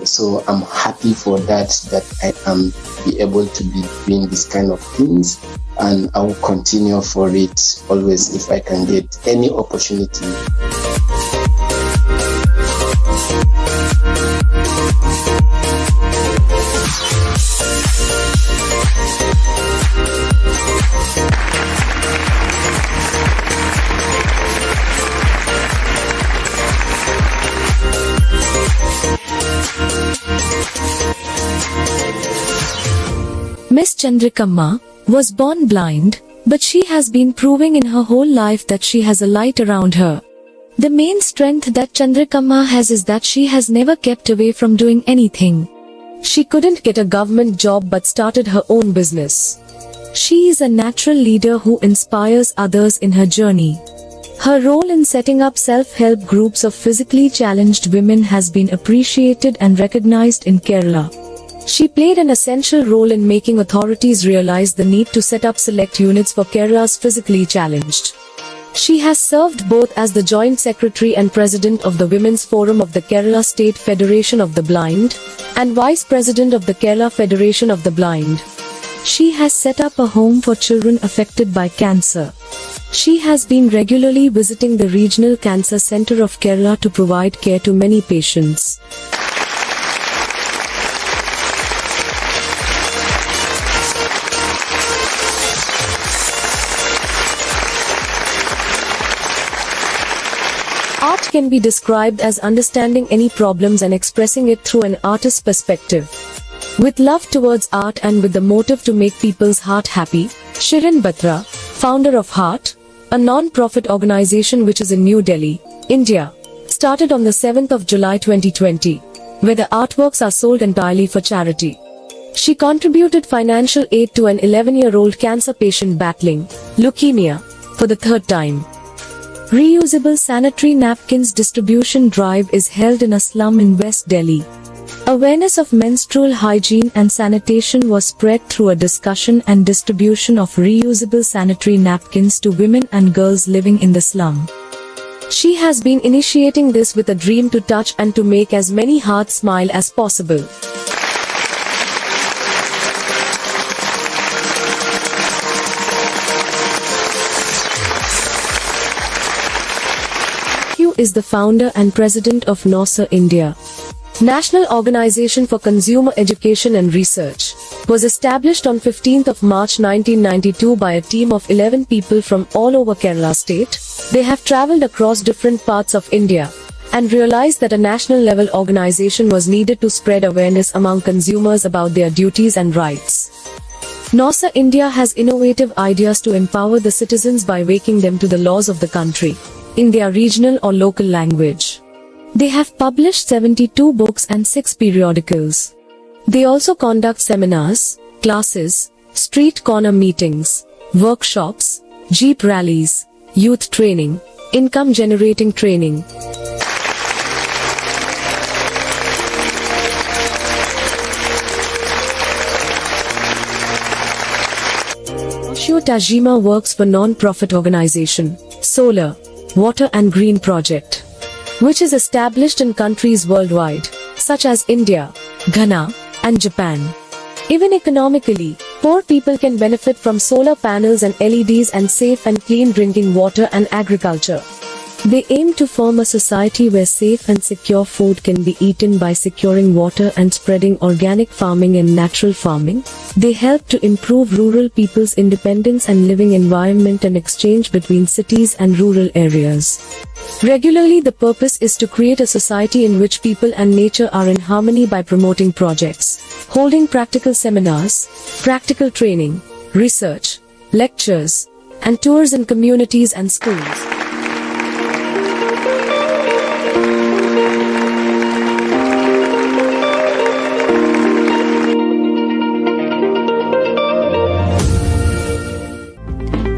So I'm happy for that I am be able to be doing this kind of things, and I will continue for it always if I can get any opportunity. Miss Chandrikamma was born blind, but she has been proving in her whole life that she has a light around her. The main strength that Chandrikamma has is that she has never kept away from doing anything. She couldn't get a government job but started her own business. She is a natural leader who inspires others in her journey. Her role in setting up self-help groups of physically challenged women has been appreciated and recognized in Kerala. She played an essential role in making authorities realize the need to set up select units for Kerala's physically challenged. She has served both as the Joint Secretary and President of the Women's Forum of the Kerala State Federation of the Blind, and Vice President of the Kerala Federation of the Blind. She has set up a home for children affected by cancer. She has been regularly visiting the Regional Cancer Center of Kerala to provide care to many patients. Art can be described as understanding any problems and expressing it through an artist's perspective. With love towards art and with the motive to make people's heart happy, Shirin Batra, founder of Heart, a non-profit organization which is in New Delhi, India, started on the 7th of July 2020, where the artworks are sold entirely for charity. She contributed financial aid to an 11-year-old cancer patient battling leukemia for the third time. Reusable sanitary napkins distribution drive is held in a slum in West Delhi. Awareness of menstrual hygiene and sanitation was spread through a discussion and distribution of reusable sanitary napkins to women and girls living in the slum. She has been initiating this with a dream to touch and to make as many hearts smile as possible. Is the founder and president of NOSA India. National Organization for Consumer Education and Research was established on 15th of March 1992 by a team of 11 people from all over Kerala state. They have traveled across different parts of India and realized that a national level organization was needed to spread awareness among consumers about their duties and rights. NOSA India has innovative ideas to empower the citizens by waking them to the laws of the country in their regional or local language. They have published 72 books and 6 periodicals. They also conduct seminars, classes, street corner meetings, workshops, jeep rallies, youth training, income generating training. Yoshio Tajima works for non-profit organization, Solar, Water and Green Project, which is established in countries worldwide, such as India, Ghana, and Japan. Even economically, poor people can benefit from solar panels and LEDs and safe and clean drinking water and agriculture. They aim to form a society where safe and secure food can be eaten by securing water and spreading organic farming and natural farming. They help to improve rural people's independence and living environment and exchange between cities and rural areas. Regularly, the purpose is to create a society in which people and nature are in harmony by promoting projects, holding practical seminars, practical training, research, lectures, and tours in communities and schools.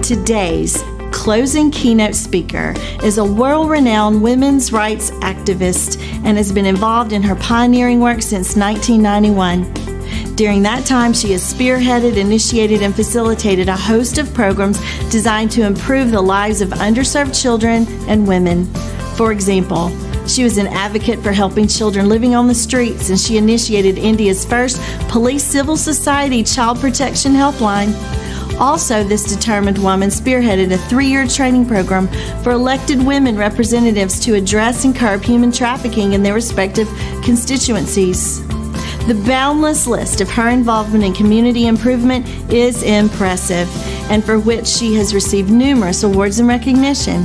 Today's closing keynote speaker is a world-renowned women's rights activist and has been involved in her pioneering work since 1991. During that time, she has spearheaded, initiated, and facilitated a host of programs designed to improve the lives of underserved children and women. For example, she was an advocate for helping children living on the streets, and she initiated India's first police civil society child protection helpline. Also, this determined woman spearheaded a 3-year training program for elected women representatives to address and curb human trafficking in their respective constituencies. The boundless list of her involvement in community improvement is impressive, and for which she has received numerous awards and recognition.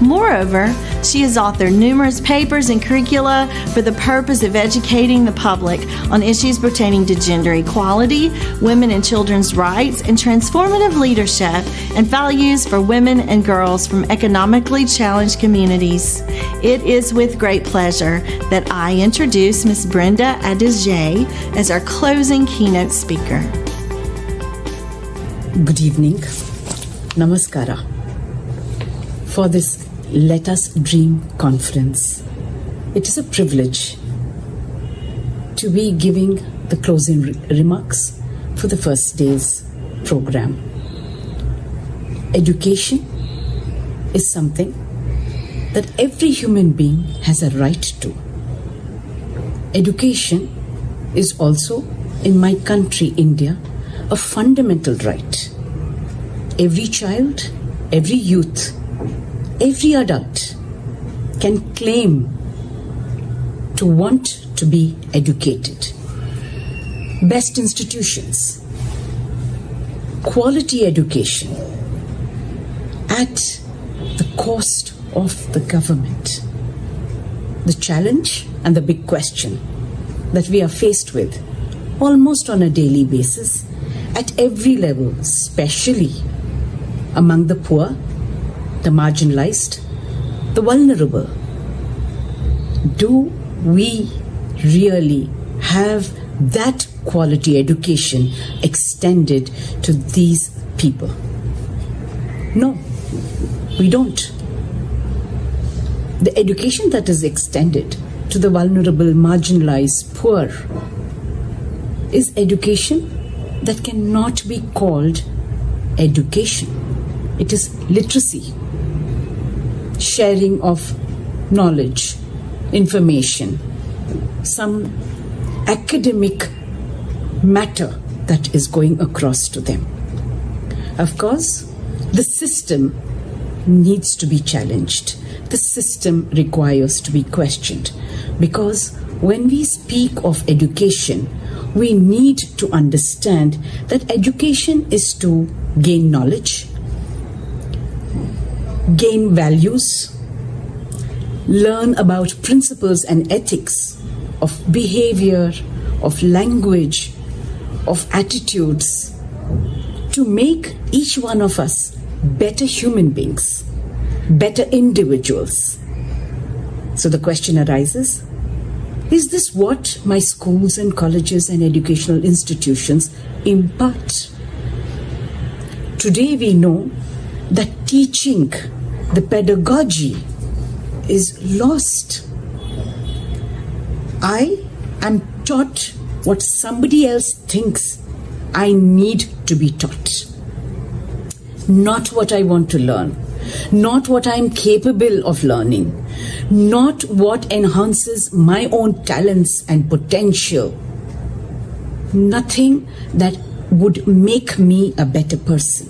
Moreover, she has authored numerous papers and curricula for the purpose of educating the public on issues pertaining to gender equality, women and children's rights, and transformative leadership and values for women and girls from economically challenged communities. It is with great pleasure that I introduce Ms. Brenda Adejay as our closing keynote speaker. Good evening. Namaskara. For this Let Us Dream conference, it is a privilege to be giving the closing remarks for the first day's program. Education is something that every human being has a right to. Education is also, in my country, India, a fundamental right. Every child, every youth, every adult can claim to want to be educated. Best institutions, quality education at the cost of the government. The challenge and the big question that we are faced with almost on a daily basis at every level, especially among the poor, the marginalized, the vulnerable. Do we really have that quality education extended to these people? No, we don't. The education that is extended to the vulnerable, marginalized, poor is education that cannot be called education. It is literacy, sharing of knowledge, information, some academic matter that is going across to them. Of course, the system needs to be challenged. The system requires to be questioned, because when we speak of education, we need to understand that education is to gain knowledge, gain values, learn about principles and ethics of behavior, of language, of attitudes, to make each one of us better human beings, better individuals. So the question arises, is this what my schools and colleges and educational institutions impart? Today we know that teaching, the pedagogy, is lost. I am taught what somebody else thinks I need to be taught. Not what I want to learn, not what I am capable of learning, not what enhances my own talents and potential. Nothing that would make me a better person.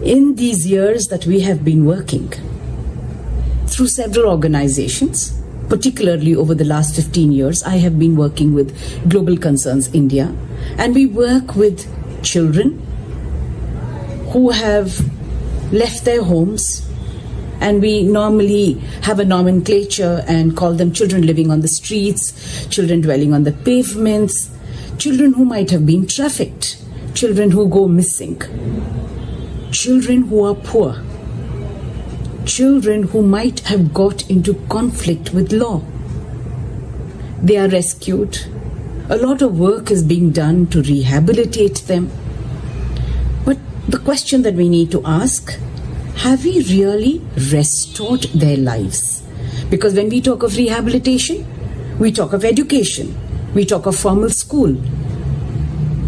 In these years that we have been working through several organizations, particularly over the last 15 years, I have been working with Global Concerns India, and we work with children who have left their homes, and we normally have a nomenclature and call them children living on the streets, children dwelling on the pavements, children who might have been trafficked, children who go missing, children who are poor, children who might have got into conflict with law. They are rescued. A lot of work is being done to rehabilitate them. But the question that we need to ask, have we really restored their lives? Because when we talk of rehabilitation, we talk of education, we talk of formal school.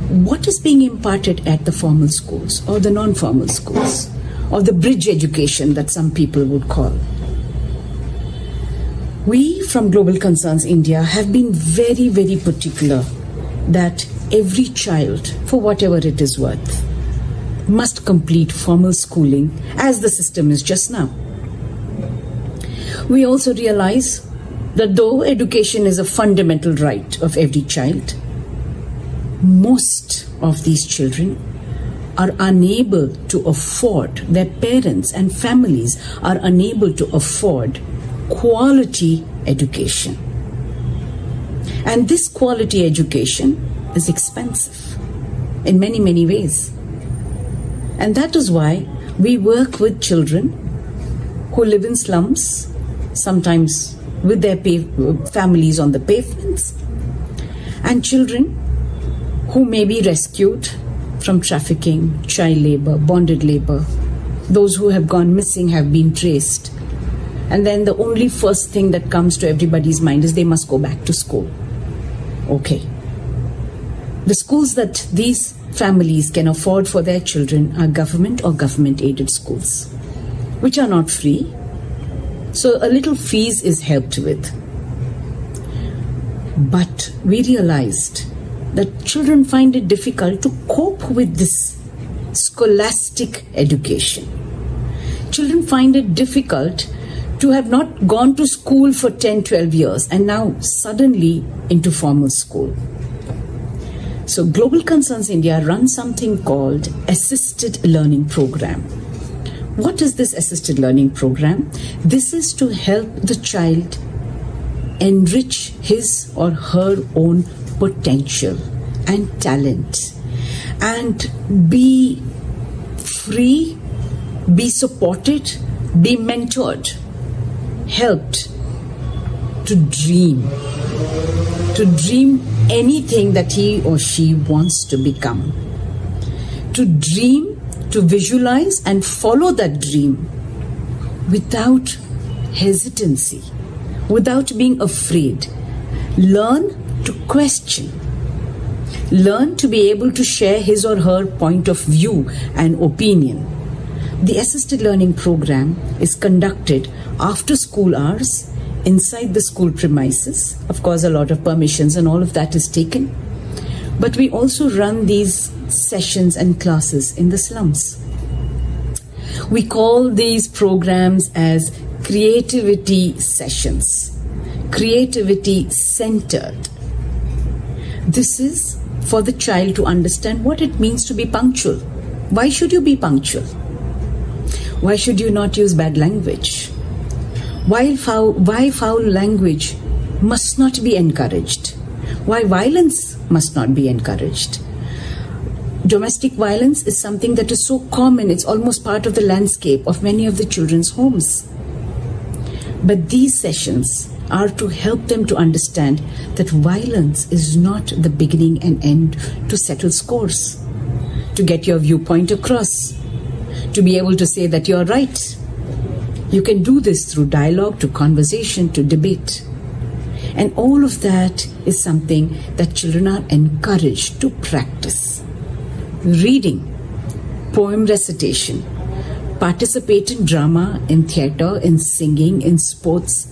What is being imparted at the formal schools or the non-formal schools, or the bridge education that some people would call? We from Global Concerns India have been very, very particular that every child, for whatever it is worth, must complete formal schooling as the system is just now. We also realize that though education is a fundamental right of every child, most of these children are unable to afford, their parents and families are unable to afford quality education. And this quality education is expensive in many, many ways. And that is why we work with children who live in slums, sometimes with their families on the pavements, and children who may be rescued from trafficking, child labor, bonded labor. Those who have gone missing have been traced. And then the only first thing that comes to everybody's mind is they must go back to school. Okay. The schools that these families can afford for their children are government or government-aided schools, which are not free. So a little fees is helped with. But we realized that children find it difficult to cope with this scholastic education. Children find it difficult to have not gone to school for 10, 12 years and now suddenly into formal school. So Global Concerns India runs something called Assisted Learning Program. What is this assisted learning program? This is to help the child enrich his or her own potential and talent and be free, be supported, be mentored, helped to dream anything that he or she wants to become, to dream, to visualize and follow that dream without hesitancy, without being afraid. Learn to question. Learn to be able to share his or her point of view and opinion. The assisted learning program is conducted after school hours, inside the school premises. Of course, a lot of permissions and all of that is taken. But we also run these sessions and classes in the slums. We call these programs as creativity sessions, creativity centered. This is for the child to understand what it means to be punctual. Why should you be punctual? Why should you not use bad language? Why foul language must not be encouraged? Why violence must not be encouraged? Domestic violence is something that is so common, it's almost part of the landscape of many of the children's homes. But these sessions are to help them to understand that violence is not the beginning and end to settle scores, to get your viewpoint across, to be able to say that you're right. You can do this through dialogue, to conversation, to debate. And all of that is something that children are encouraged to practice. Reading, poem recitation, participate in drama, in theatre, in singing, in sports,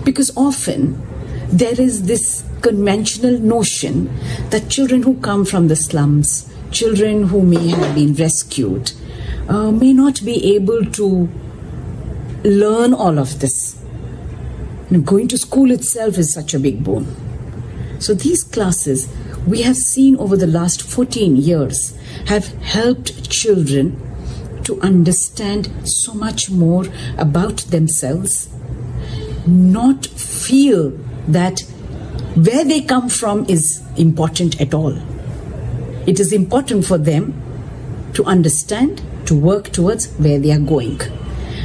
because often there is this conventional notion that children who come from the slums, children who may have been rescued, may not be able to learn all of this. Going to school itself is such a big boon. So these classes, we have seen over the last 14 years, have helped children to understand so much more about themselves, not feel that where they come from is important at all. It is important for them to understand, to work towards where they are going.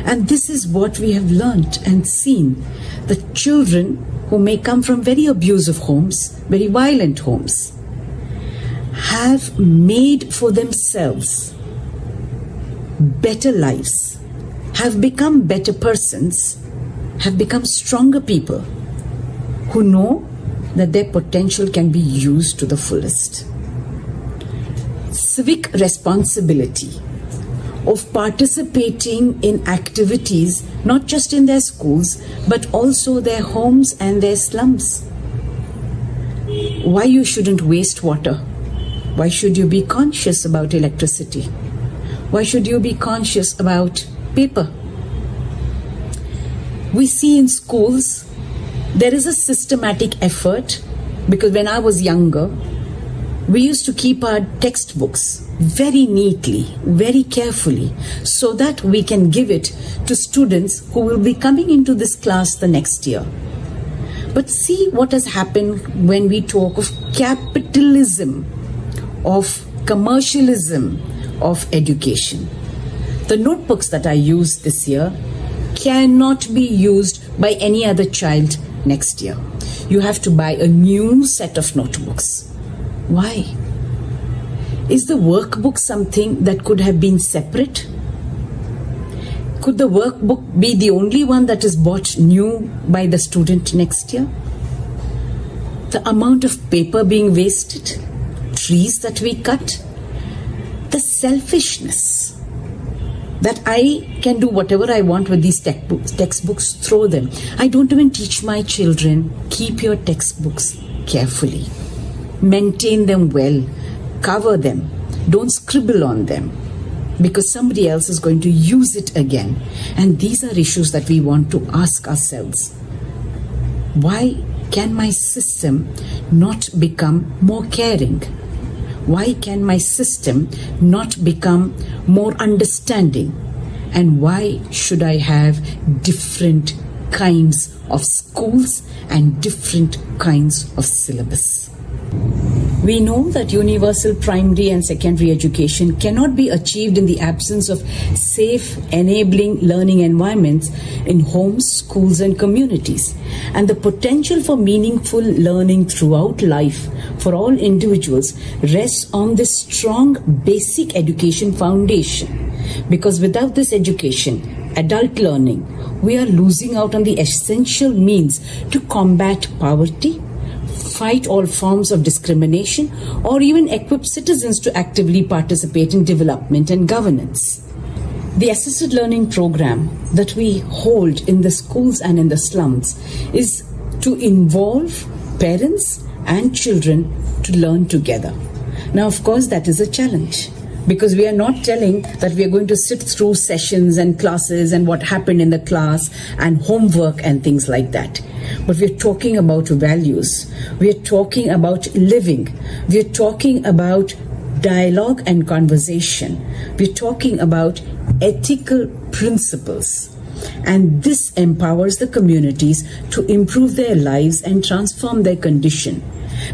And this is what we have learnt and seen. The children who may come from very abusive homes, very violent homes, have made for themselves better lives, have become better persons, have become stronger people who know that their potential can be used to the fullest. Civic responsibility of participating in activities, not just in their schools, but also their homes and their slums. Why you shouldn't waste water? Why should you be conscious about electricity? Why should you be conscious about paper? We see in schools, there is a systematic effort, because when I was younger, we used to keep our textbooks very neatly, very carefully, so that we can give it to students who will be coming into this class the next year. But see what has happened when we talk of capitalism, of commercialism of education. The notebooks that I used this year cannot be used by any other child next year. You have to buy a new set of notebooks. Why? Is the workbook something that could have been separate? Could the workbook be the only one that is bought new by the student next year? The amount of paper being wasted, trees that we cut, the selfishness that I can do whatever I want with these textbooks, throw them. I don't even teach my children, keep your textbooks carefully. Maintain them well, cover them, don't scribble on them, because somebody else is going to use it again. And these are issues that we want to ask ourselves. Why can my system not become more caring? Why can my system not become more understanding? And why should I have different kinds of schools and different kinds of syllabus? We know that universal primary and secondary education cannot be achieved in the absence of safe, enabling learning environments in homes, schools, and communities. And the potential for meaningful learning throughout life for all individuals rests on this strong basic education foundation. Because without this education, adult learning, we are losing out on the essential means to combat poverty, fight all forms of discrimination, or even equip citizens to actively participate in development and governance. The assisted learning program that we hold in the schools and in the slums is to involve parents and children to learn together. Now, of course, that is a challenge, because we are not telling that we are going to sit through sessions and classes and what happened in the class and homework and things like that. But we're talking about values. We're talking about living. We're talking about dialogue and conversation. We're talking about ethical principles. And this empowers the communities to improve their lives and transform their condition.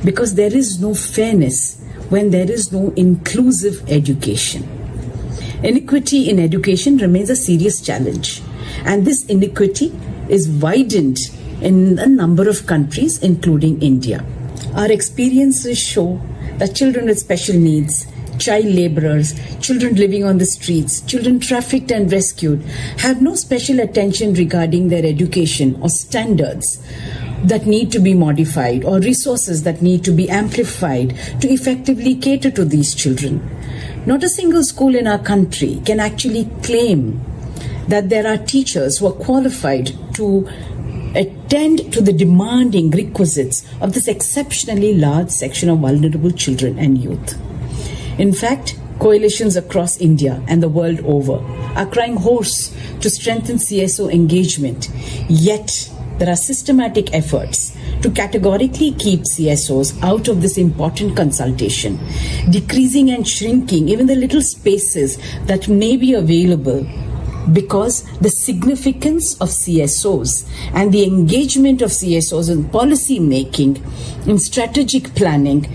Because there is no fairness when there is no inclusive education. Inequity in education remains a serious challenge. And this inequity is widened in a number of countries, including India. Our experiences show that children with special needs, child laborers, children living on the streets, children trafficked and rescued have no special attention regarding their education or standards that need to be modified or resources that need to be amplified to effectively cater to these children. Not a single school in our country can actually claim that there are teachers who are qualified to attend to the demanding requisites of this exceptionally large section of vulnerable children and youth. In fact, coalitions across India and the world over are crying hoarse to strengthen CSO engagement, yet there are systematic efforts to categorically keep CSOs out of this important consultation, decreasing and shrinking even the little spaces that may be available, because the significance of CSOs and the engagement of CSOs in policy making, in strategic planning,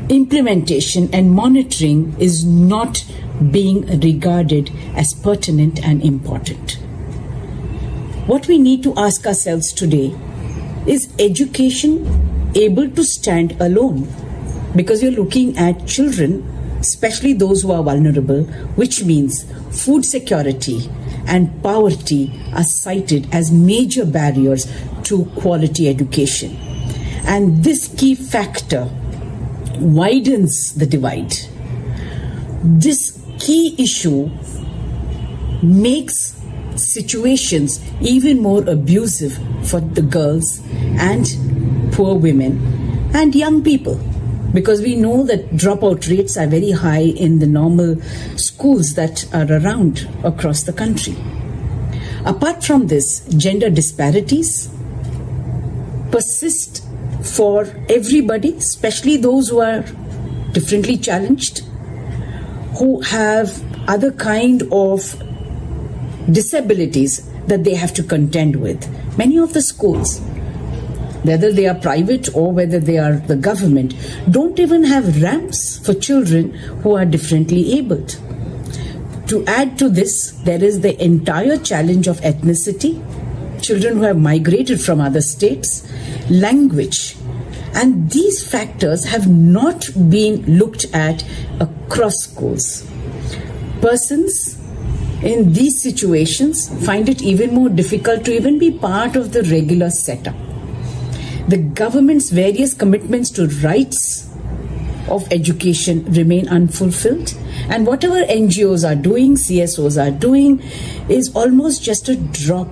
implementation and monitoring is not being regarded as pertinent and important. What we need to ask ourselves today is education able to stand alone? Because you're looking at children, especially those who are vulnerable, which means food security and poverty are cited as major barriers to quality education. And this key factor widens the divide. This key issue makes situations even more abusive for the girls and poor women and young people, because we know that dropout rates are very high in the normal schools that are around across the country. Apart from this, gender disparities persist for everybody, especially those who are differently challenged. who have other kind of disabilities that they have to contend with. Many of the schools, whether they are private or whether they are the government, don't even have ramps for children who are differently abled. To add to this, there is the entire challenge of ethnicity, children who have migrated from other states, language, and these factors have not been looked at across schools. Persons in these situations find it even more difficult to even be part of the regular setup. The government's various commitments to rights of education remain unfulfilled, and whatever NGOs are doing, CSOs are doing, is almost just a drop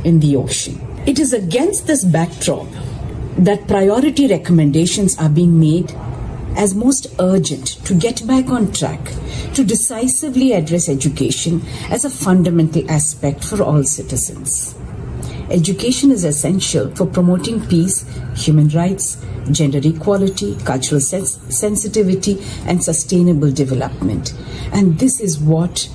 in the ocean. It is against this backdrop that priority recommendations are being made as most urgent to get back on track, to decisively address education as a fundamental aspect for all citizens. Education is essential for promoting peace, human rights, gender equality, cultural sensitivity, and sustainable development. And this is what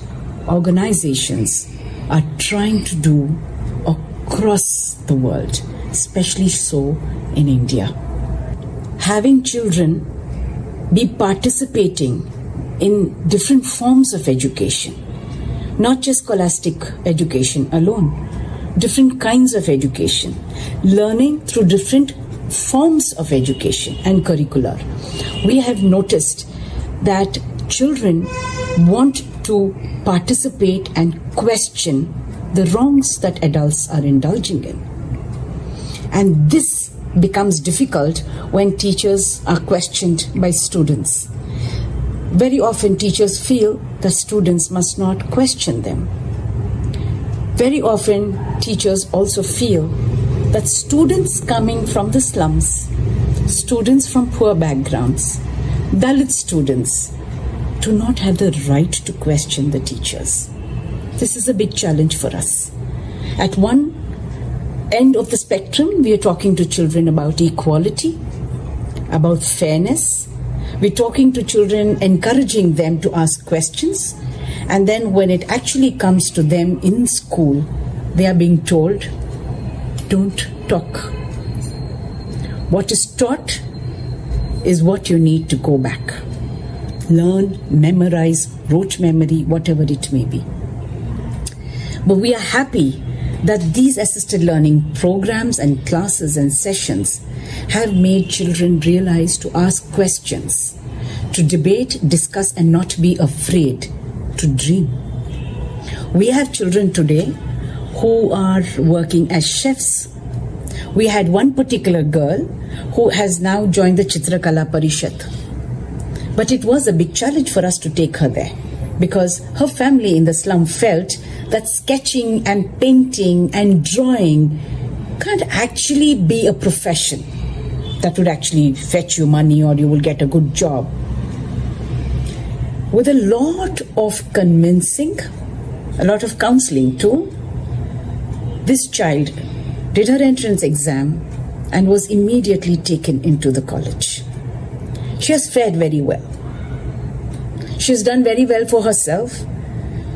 organizations are trying to do across the world, especially so in India. Having children be participating in different forms of education, not just scholastic education alone, different kinds of education, learning through different forms of education and curricular. We have noticed that children want to participate and question the wrongs that adults are indulging in. And this becomes difficult when teachers are questioned by students. Very often teachers feel that students must not question them. Very often teachers also feel that students coming from the slums, students from poor backgrounds, Dalit students, do not have the right to question the teachers. This is a big challenge for us. At one end of the spectrum, we are talking to children about equality, about fairness. We're talking to children, encouraging them to ask questions. And then when it actually comes to them in school, they are being told, don't talk. What is taught is what you need to go back. Learn, memorize, rote memory, whatever it may be. But we are happy that these assisted learning programs and classes and sessions have made children realize to ask questions, to debate, discuss, and not be afraid to dream. We have children today who are working as chefs. We had one particular girl who has now joined the Chitrakala Parishad. But it was a big challenge for us to take her there because her family in the slum felt that sketching and painting and drawing can't actually be a profession that would actually fetch you money or you will get a good job. With a lot of convincing, a lot of counseling too, this child did her entrance exam and was immediately taken into the college. She has fared very well. She has done very well for herself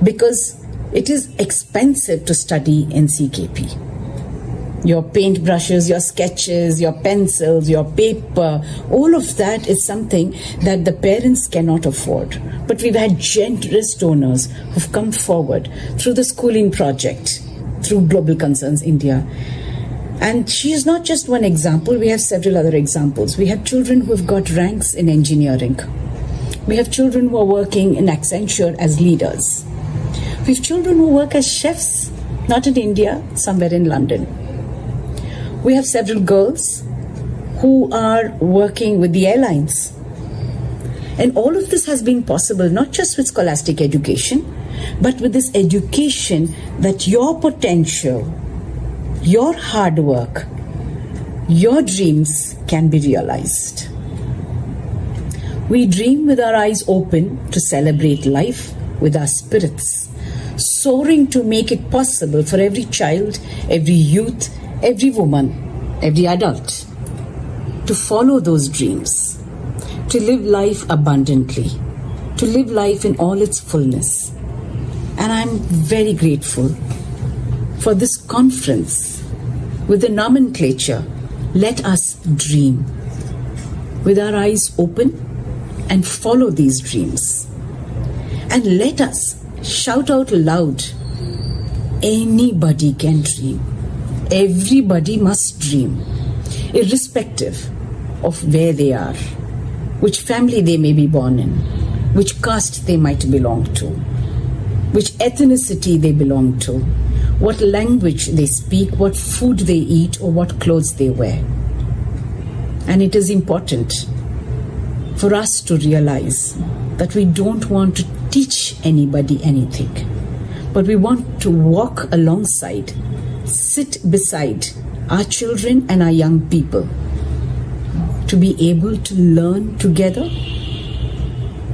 because it is expensive to study in CKP. Your paintbrushes, your sketches, your pencils, your paper, all of that is something that the parents cannot afford. But we've had generous donors who've come forward through the schooling project, through Global Concerns India. And she is not just one example, we have several other examples. We have children who have got ranks in engineering. We have children who are working in Accenture as leaders. We have children who work as chefs, not in India, somewhere in London. We have several girls who are working with the airlines. And all of this has been possible not just with scholastic education, but with this education that your potential, your hard work, your dreams can be realized. We dream with our eyes open to celebrate life with our spirits, soaring to make it possible for every child, every youth, every woman, every adult to follow those dreams, to live life abundantly, to live life in all its fullness. And I'm very grateful for this conference with the nomenclature, Let Us Dream, with our eyes open and follow these dreams. And let us shout out loud, anybody can dream. Everybody must dream, irrespective of where they are, which family they may be born in, which caste they might belong to, which ethnicity they belong to, what language they speak, what food they eat, or what clothes they wear. And it is important for us to realize that we don't want to teach anybody anything, but we want to walk alongside, sit beside our children and our young people, to be able to learn together,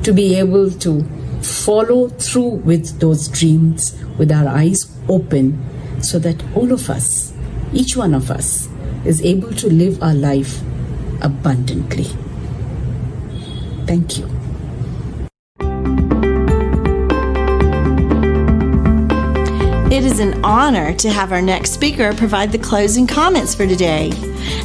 to be able to follow through with those dreams with our eyes open, so that all of us, each one of us, is able to live our life abundantly. Thank you. It is an honor to have our next speaker provide the closing comments for today.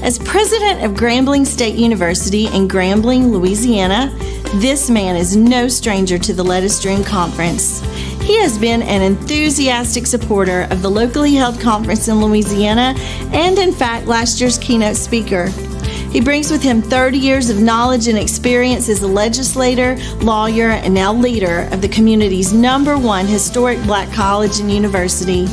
As president of Grambling State University in Grambling, Louisiana, this man is no stranger to the Let Us Dream Conference. He has been an enthusiastic supporter of the locally held conference in Louisiana and, in fact, last year's keynote speaker. He brings with him 30 years of knowledge and experience as a legislator, lawyer, and now leader of the community's #1 historic black college and university.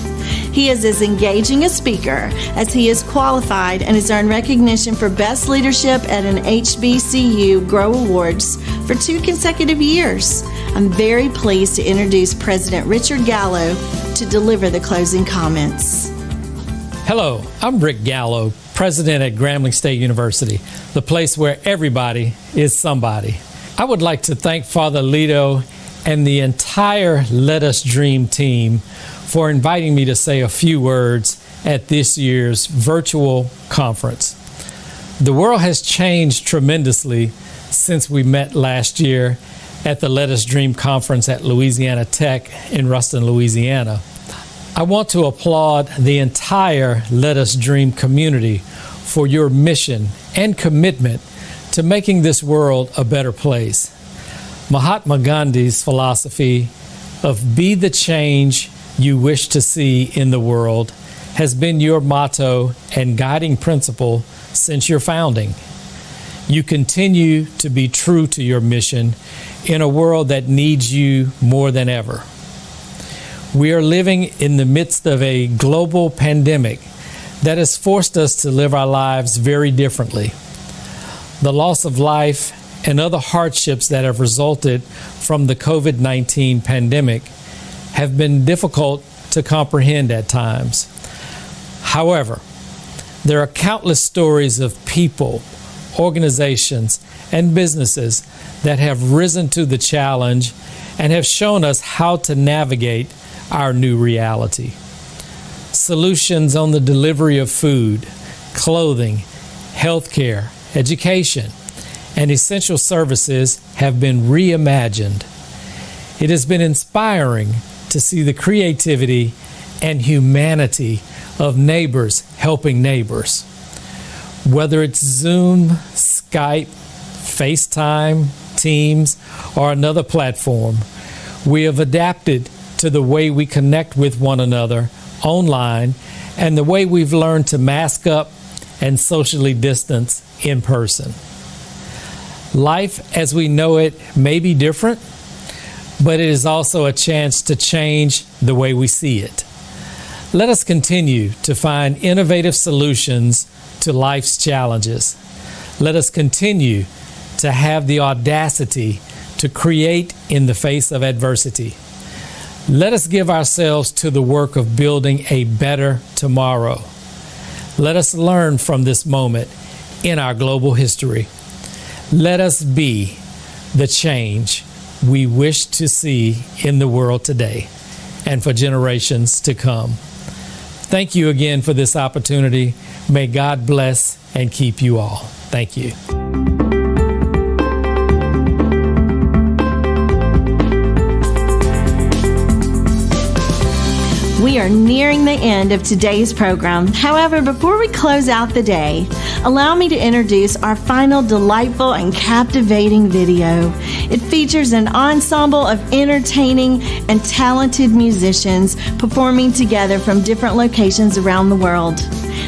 He is as engaging a speaker as he is qualified and has earned recognition for Best Leadership at an HBCU Grow Awards for 2 consecutive years. I'm very pleased to introduce President Richard Gallo to deliver the closing comments. Hello, I'm Rick Gallo, president at Grambling State University, the place where everybody is somebody. I would like to thank Father Lito and the entire Let Us Dream team for inviting me to say a few words at this year's virtual conference. The world has changed tremendously since we met last year at the Let Us Dream conference at Louisiana Tech in Ruston, Louisiana. I want to applaud the entire Let Us Dream community for your mission and commitment to making this world a better place. Mahatma Gandhi's philosophy of be the change you wish to see in the world has been your motto and guiding principle since your founding. You continue to be true to your mission in a world that needs you more than ever. We are living in the midst of a global pandemic that has forced us to live our lives very differently. The loss of life and other hardships that have resulted from the COVID-19 pandemic have been difficult to comprehend at times. However, there are countless stories of people, organizations, and businesses that have risen to the challenge and have shown us how to navigate our new reality. Solutions on the delivery of food, clothing, healthcare, education, and essential services have been reimagined. It has been inspiring to see the creativity and humanity of neighbors helping neighbors. Whether it's Zoom, Skype, FaceTime, Teams, or another platform, we have adapted to the way we connect with one another online and the way we've learned to mask up and socially distance in person. Life as we know it may be different, but it is also a chance to change the way we see it. Let us continue to find innovative solutions to life's challenges. Let us continue to have the audacity to create in the face of adversity. Let us give ourselves to the work of building a better tomorrow. Let us learn from this moment in our global history. Let us be the change we wish to see in the world today and for generations to come. Thank you again for this opportunity. May God bless and keep you all. Thank you. We are nearing the end of today's program. However, before we close out the day, allow me to introduce our final delightful and captivating video. It features an ensemble of entertaining and talented musicians performing together from different locations around the world.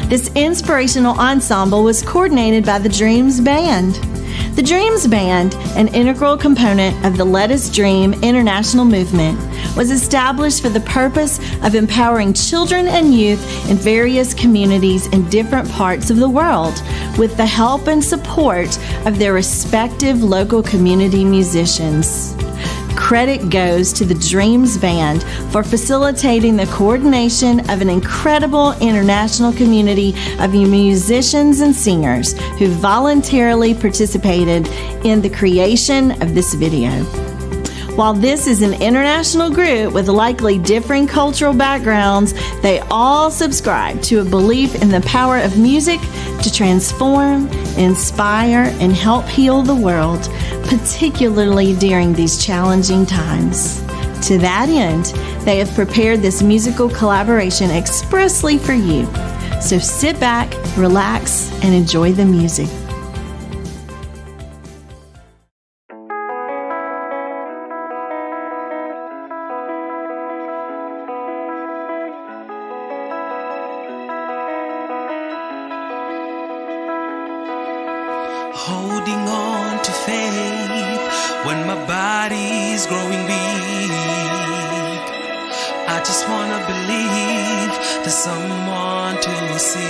This inspirational ensemble was coordinated by the Dreams Band. The Dreams Band, an integral component of the Let Us Dream international movement, was established for the purpose of empowering children and youth in various communities in different parts of the world with the help and support of their respective local community musicians. Credit goes to the Dreams Band for facilitating the coordination of an incredible international community of musicians and singers who voluntarily participated in the creation of this video. While this is an international group with likely differing cultural backgrounds, they all subscribe to a belief in the power of music to transform, inspire, and help heal the world, particularly during these challenging times. To that end, they have prepared this musical collaboration expressly for you. So sit back, relax, and enjoy the music. Holding on to faith when my body's growing weak. I just wanna believe there's someone to seek.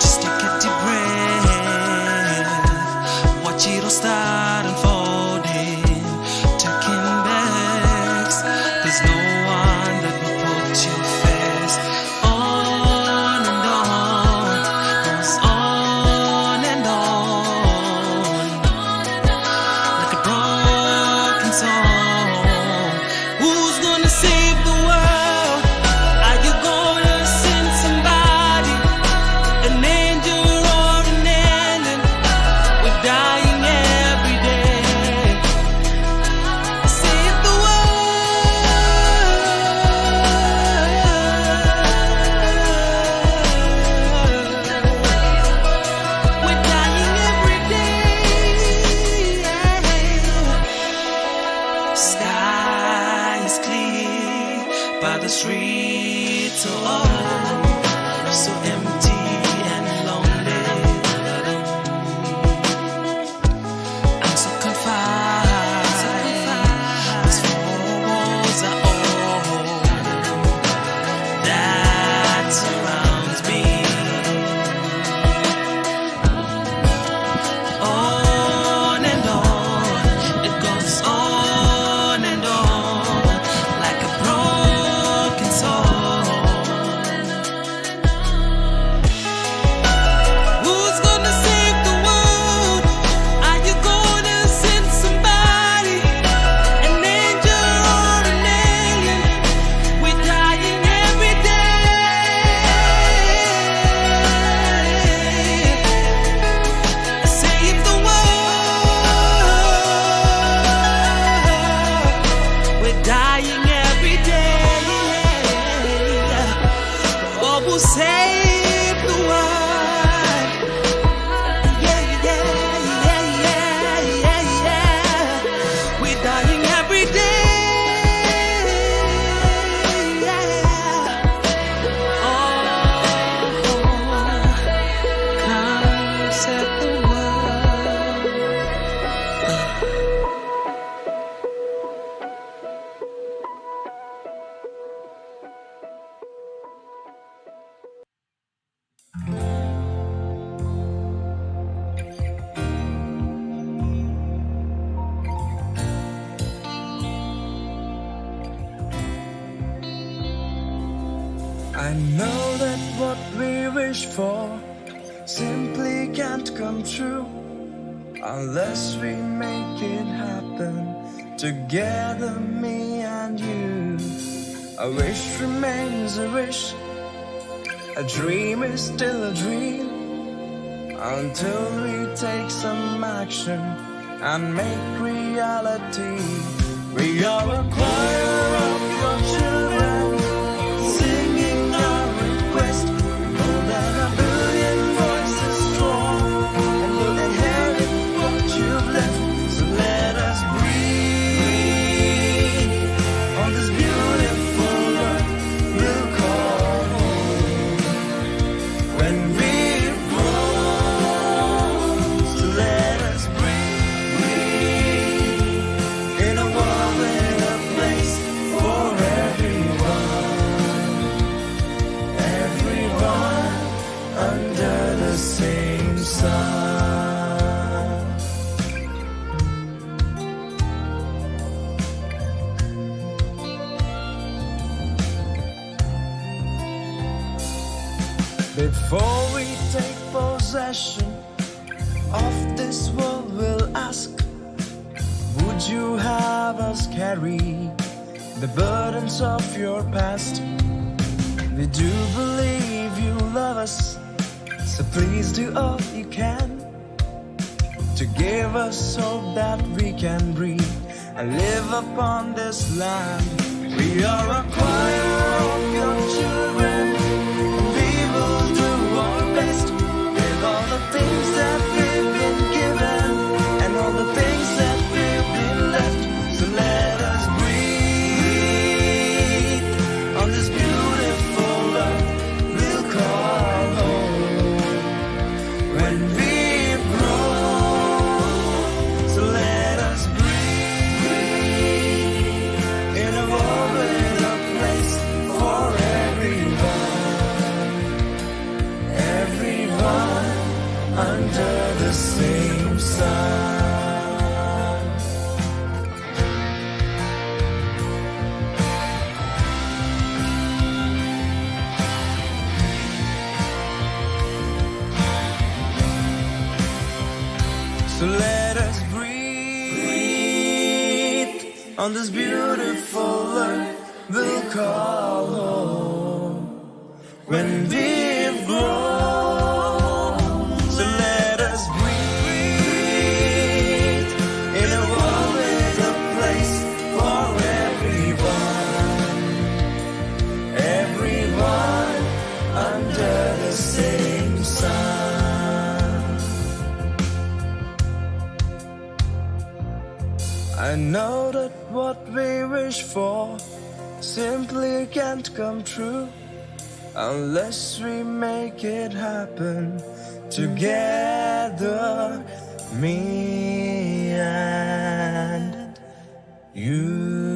Just take a deep breath, watch it all start unfolding, taking backs. There's no one that will put you first. On and on, goes on and on, like a broken song. Who's gonna save the world? Are you gonna send somebody, an angel or an alien? We're dying every day. Save the world. We're dying every day. Sky is clear, but the streets are all so empty and lonely. I'm so confined. These four walls are all that surrounds me. On and on, it goes on and on, like a broken song. Who's gonna save the world? Are you gonna send somebody, an angel or an alien? We're dying every day. Save the world. We're dying every day. Oh, we'll save the world. Yeah, yeah, yeah, yeah, yeah, yeah. We're dying every day. Yeah. Oh, come save the world. I know that what we wish for simply can't come true unless we make it happen together, me and you. A wish remains a wish, a dream is still a dream, until we take some action and make reality. We are a choir of your children. when we've grown. So let us breathe in a world with a place for everyone under the same sun. Before we take possession of this world, we'll ask, would you have us carry the burdens of your past? We do believe you love us, so please do all you can to give us hope that we can breathe and live upon this land. We are a choir of your children. We will do our best with all the things that we've been given and all the things that we've been left. So let us breathe on this beautiful earth we'll call home when we've grown. So let us breathe in a world with a place for everyone under the same sun. So let us breathe on this beautiful earth we'll call home when we've grown. So let us breathe in a world with a place for everyone under the same sun. I know that what we wish for simply can't come true unless we make it happen together, me and you.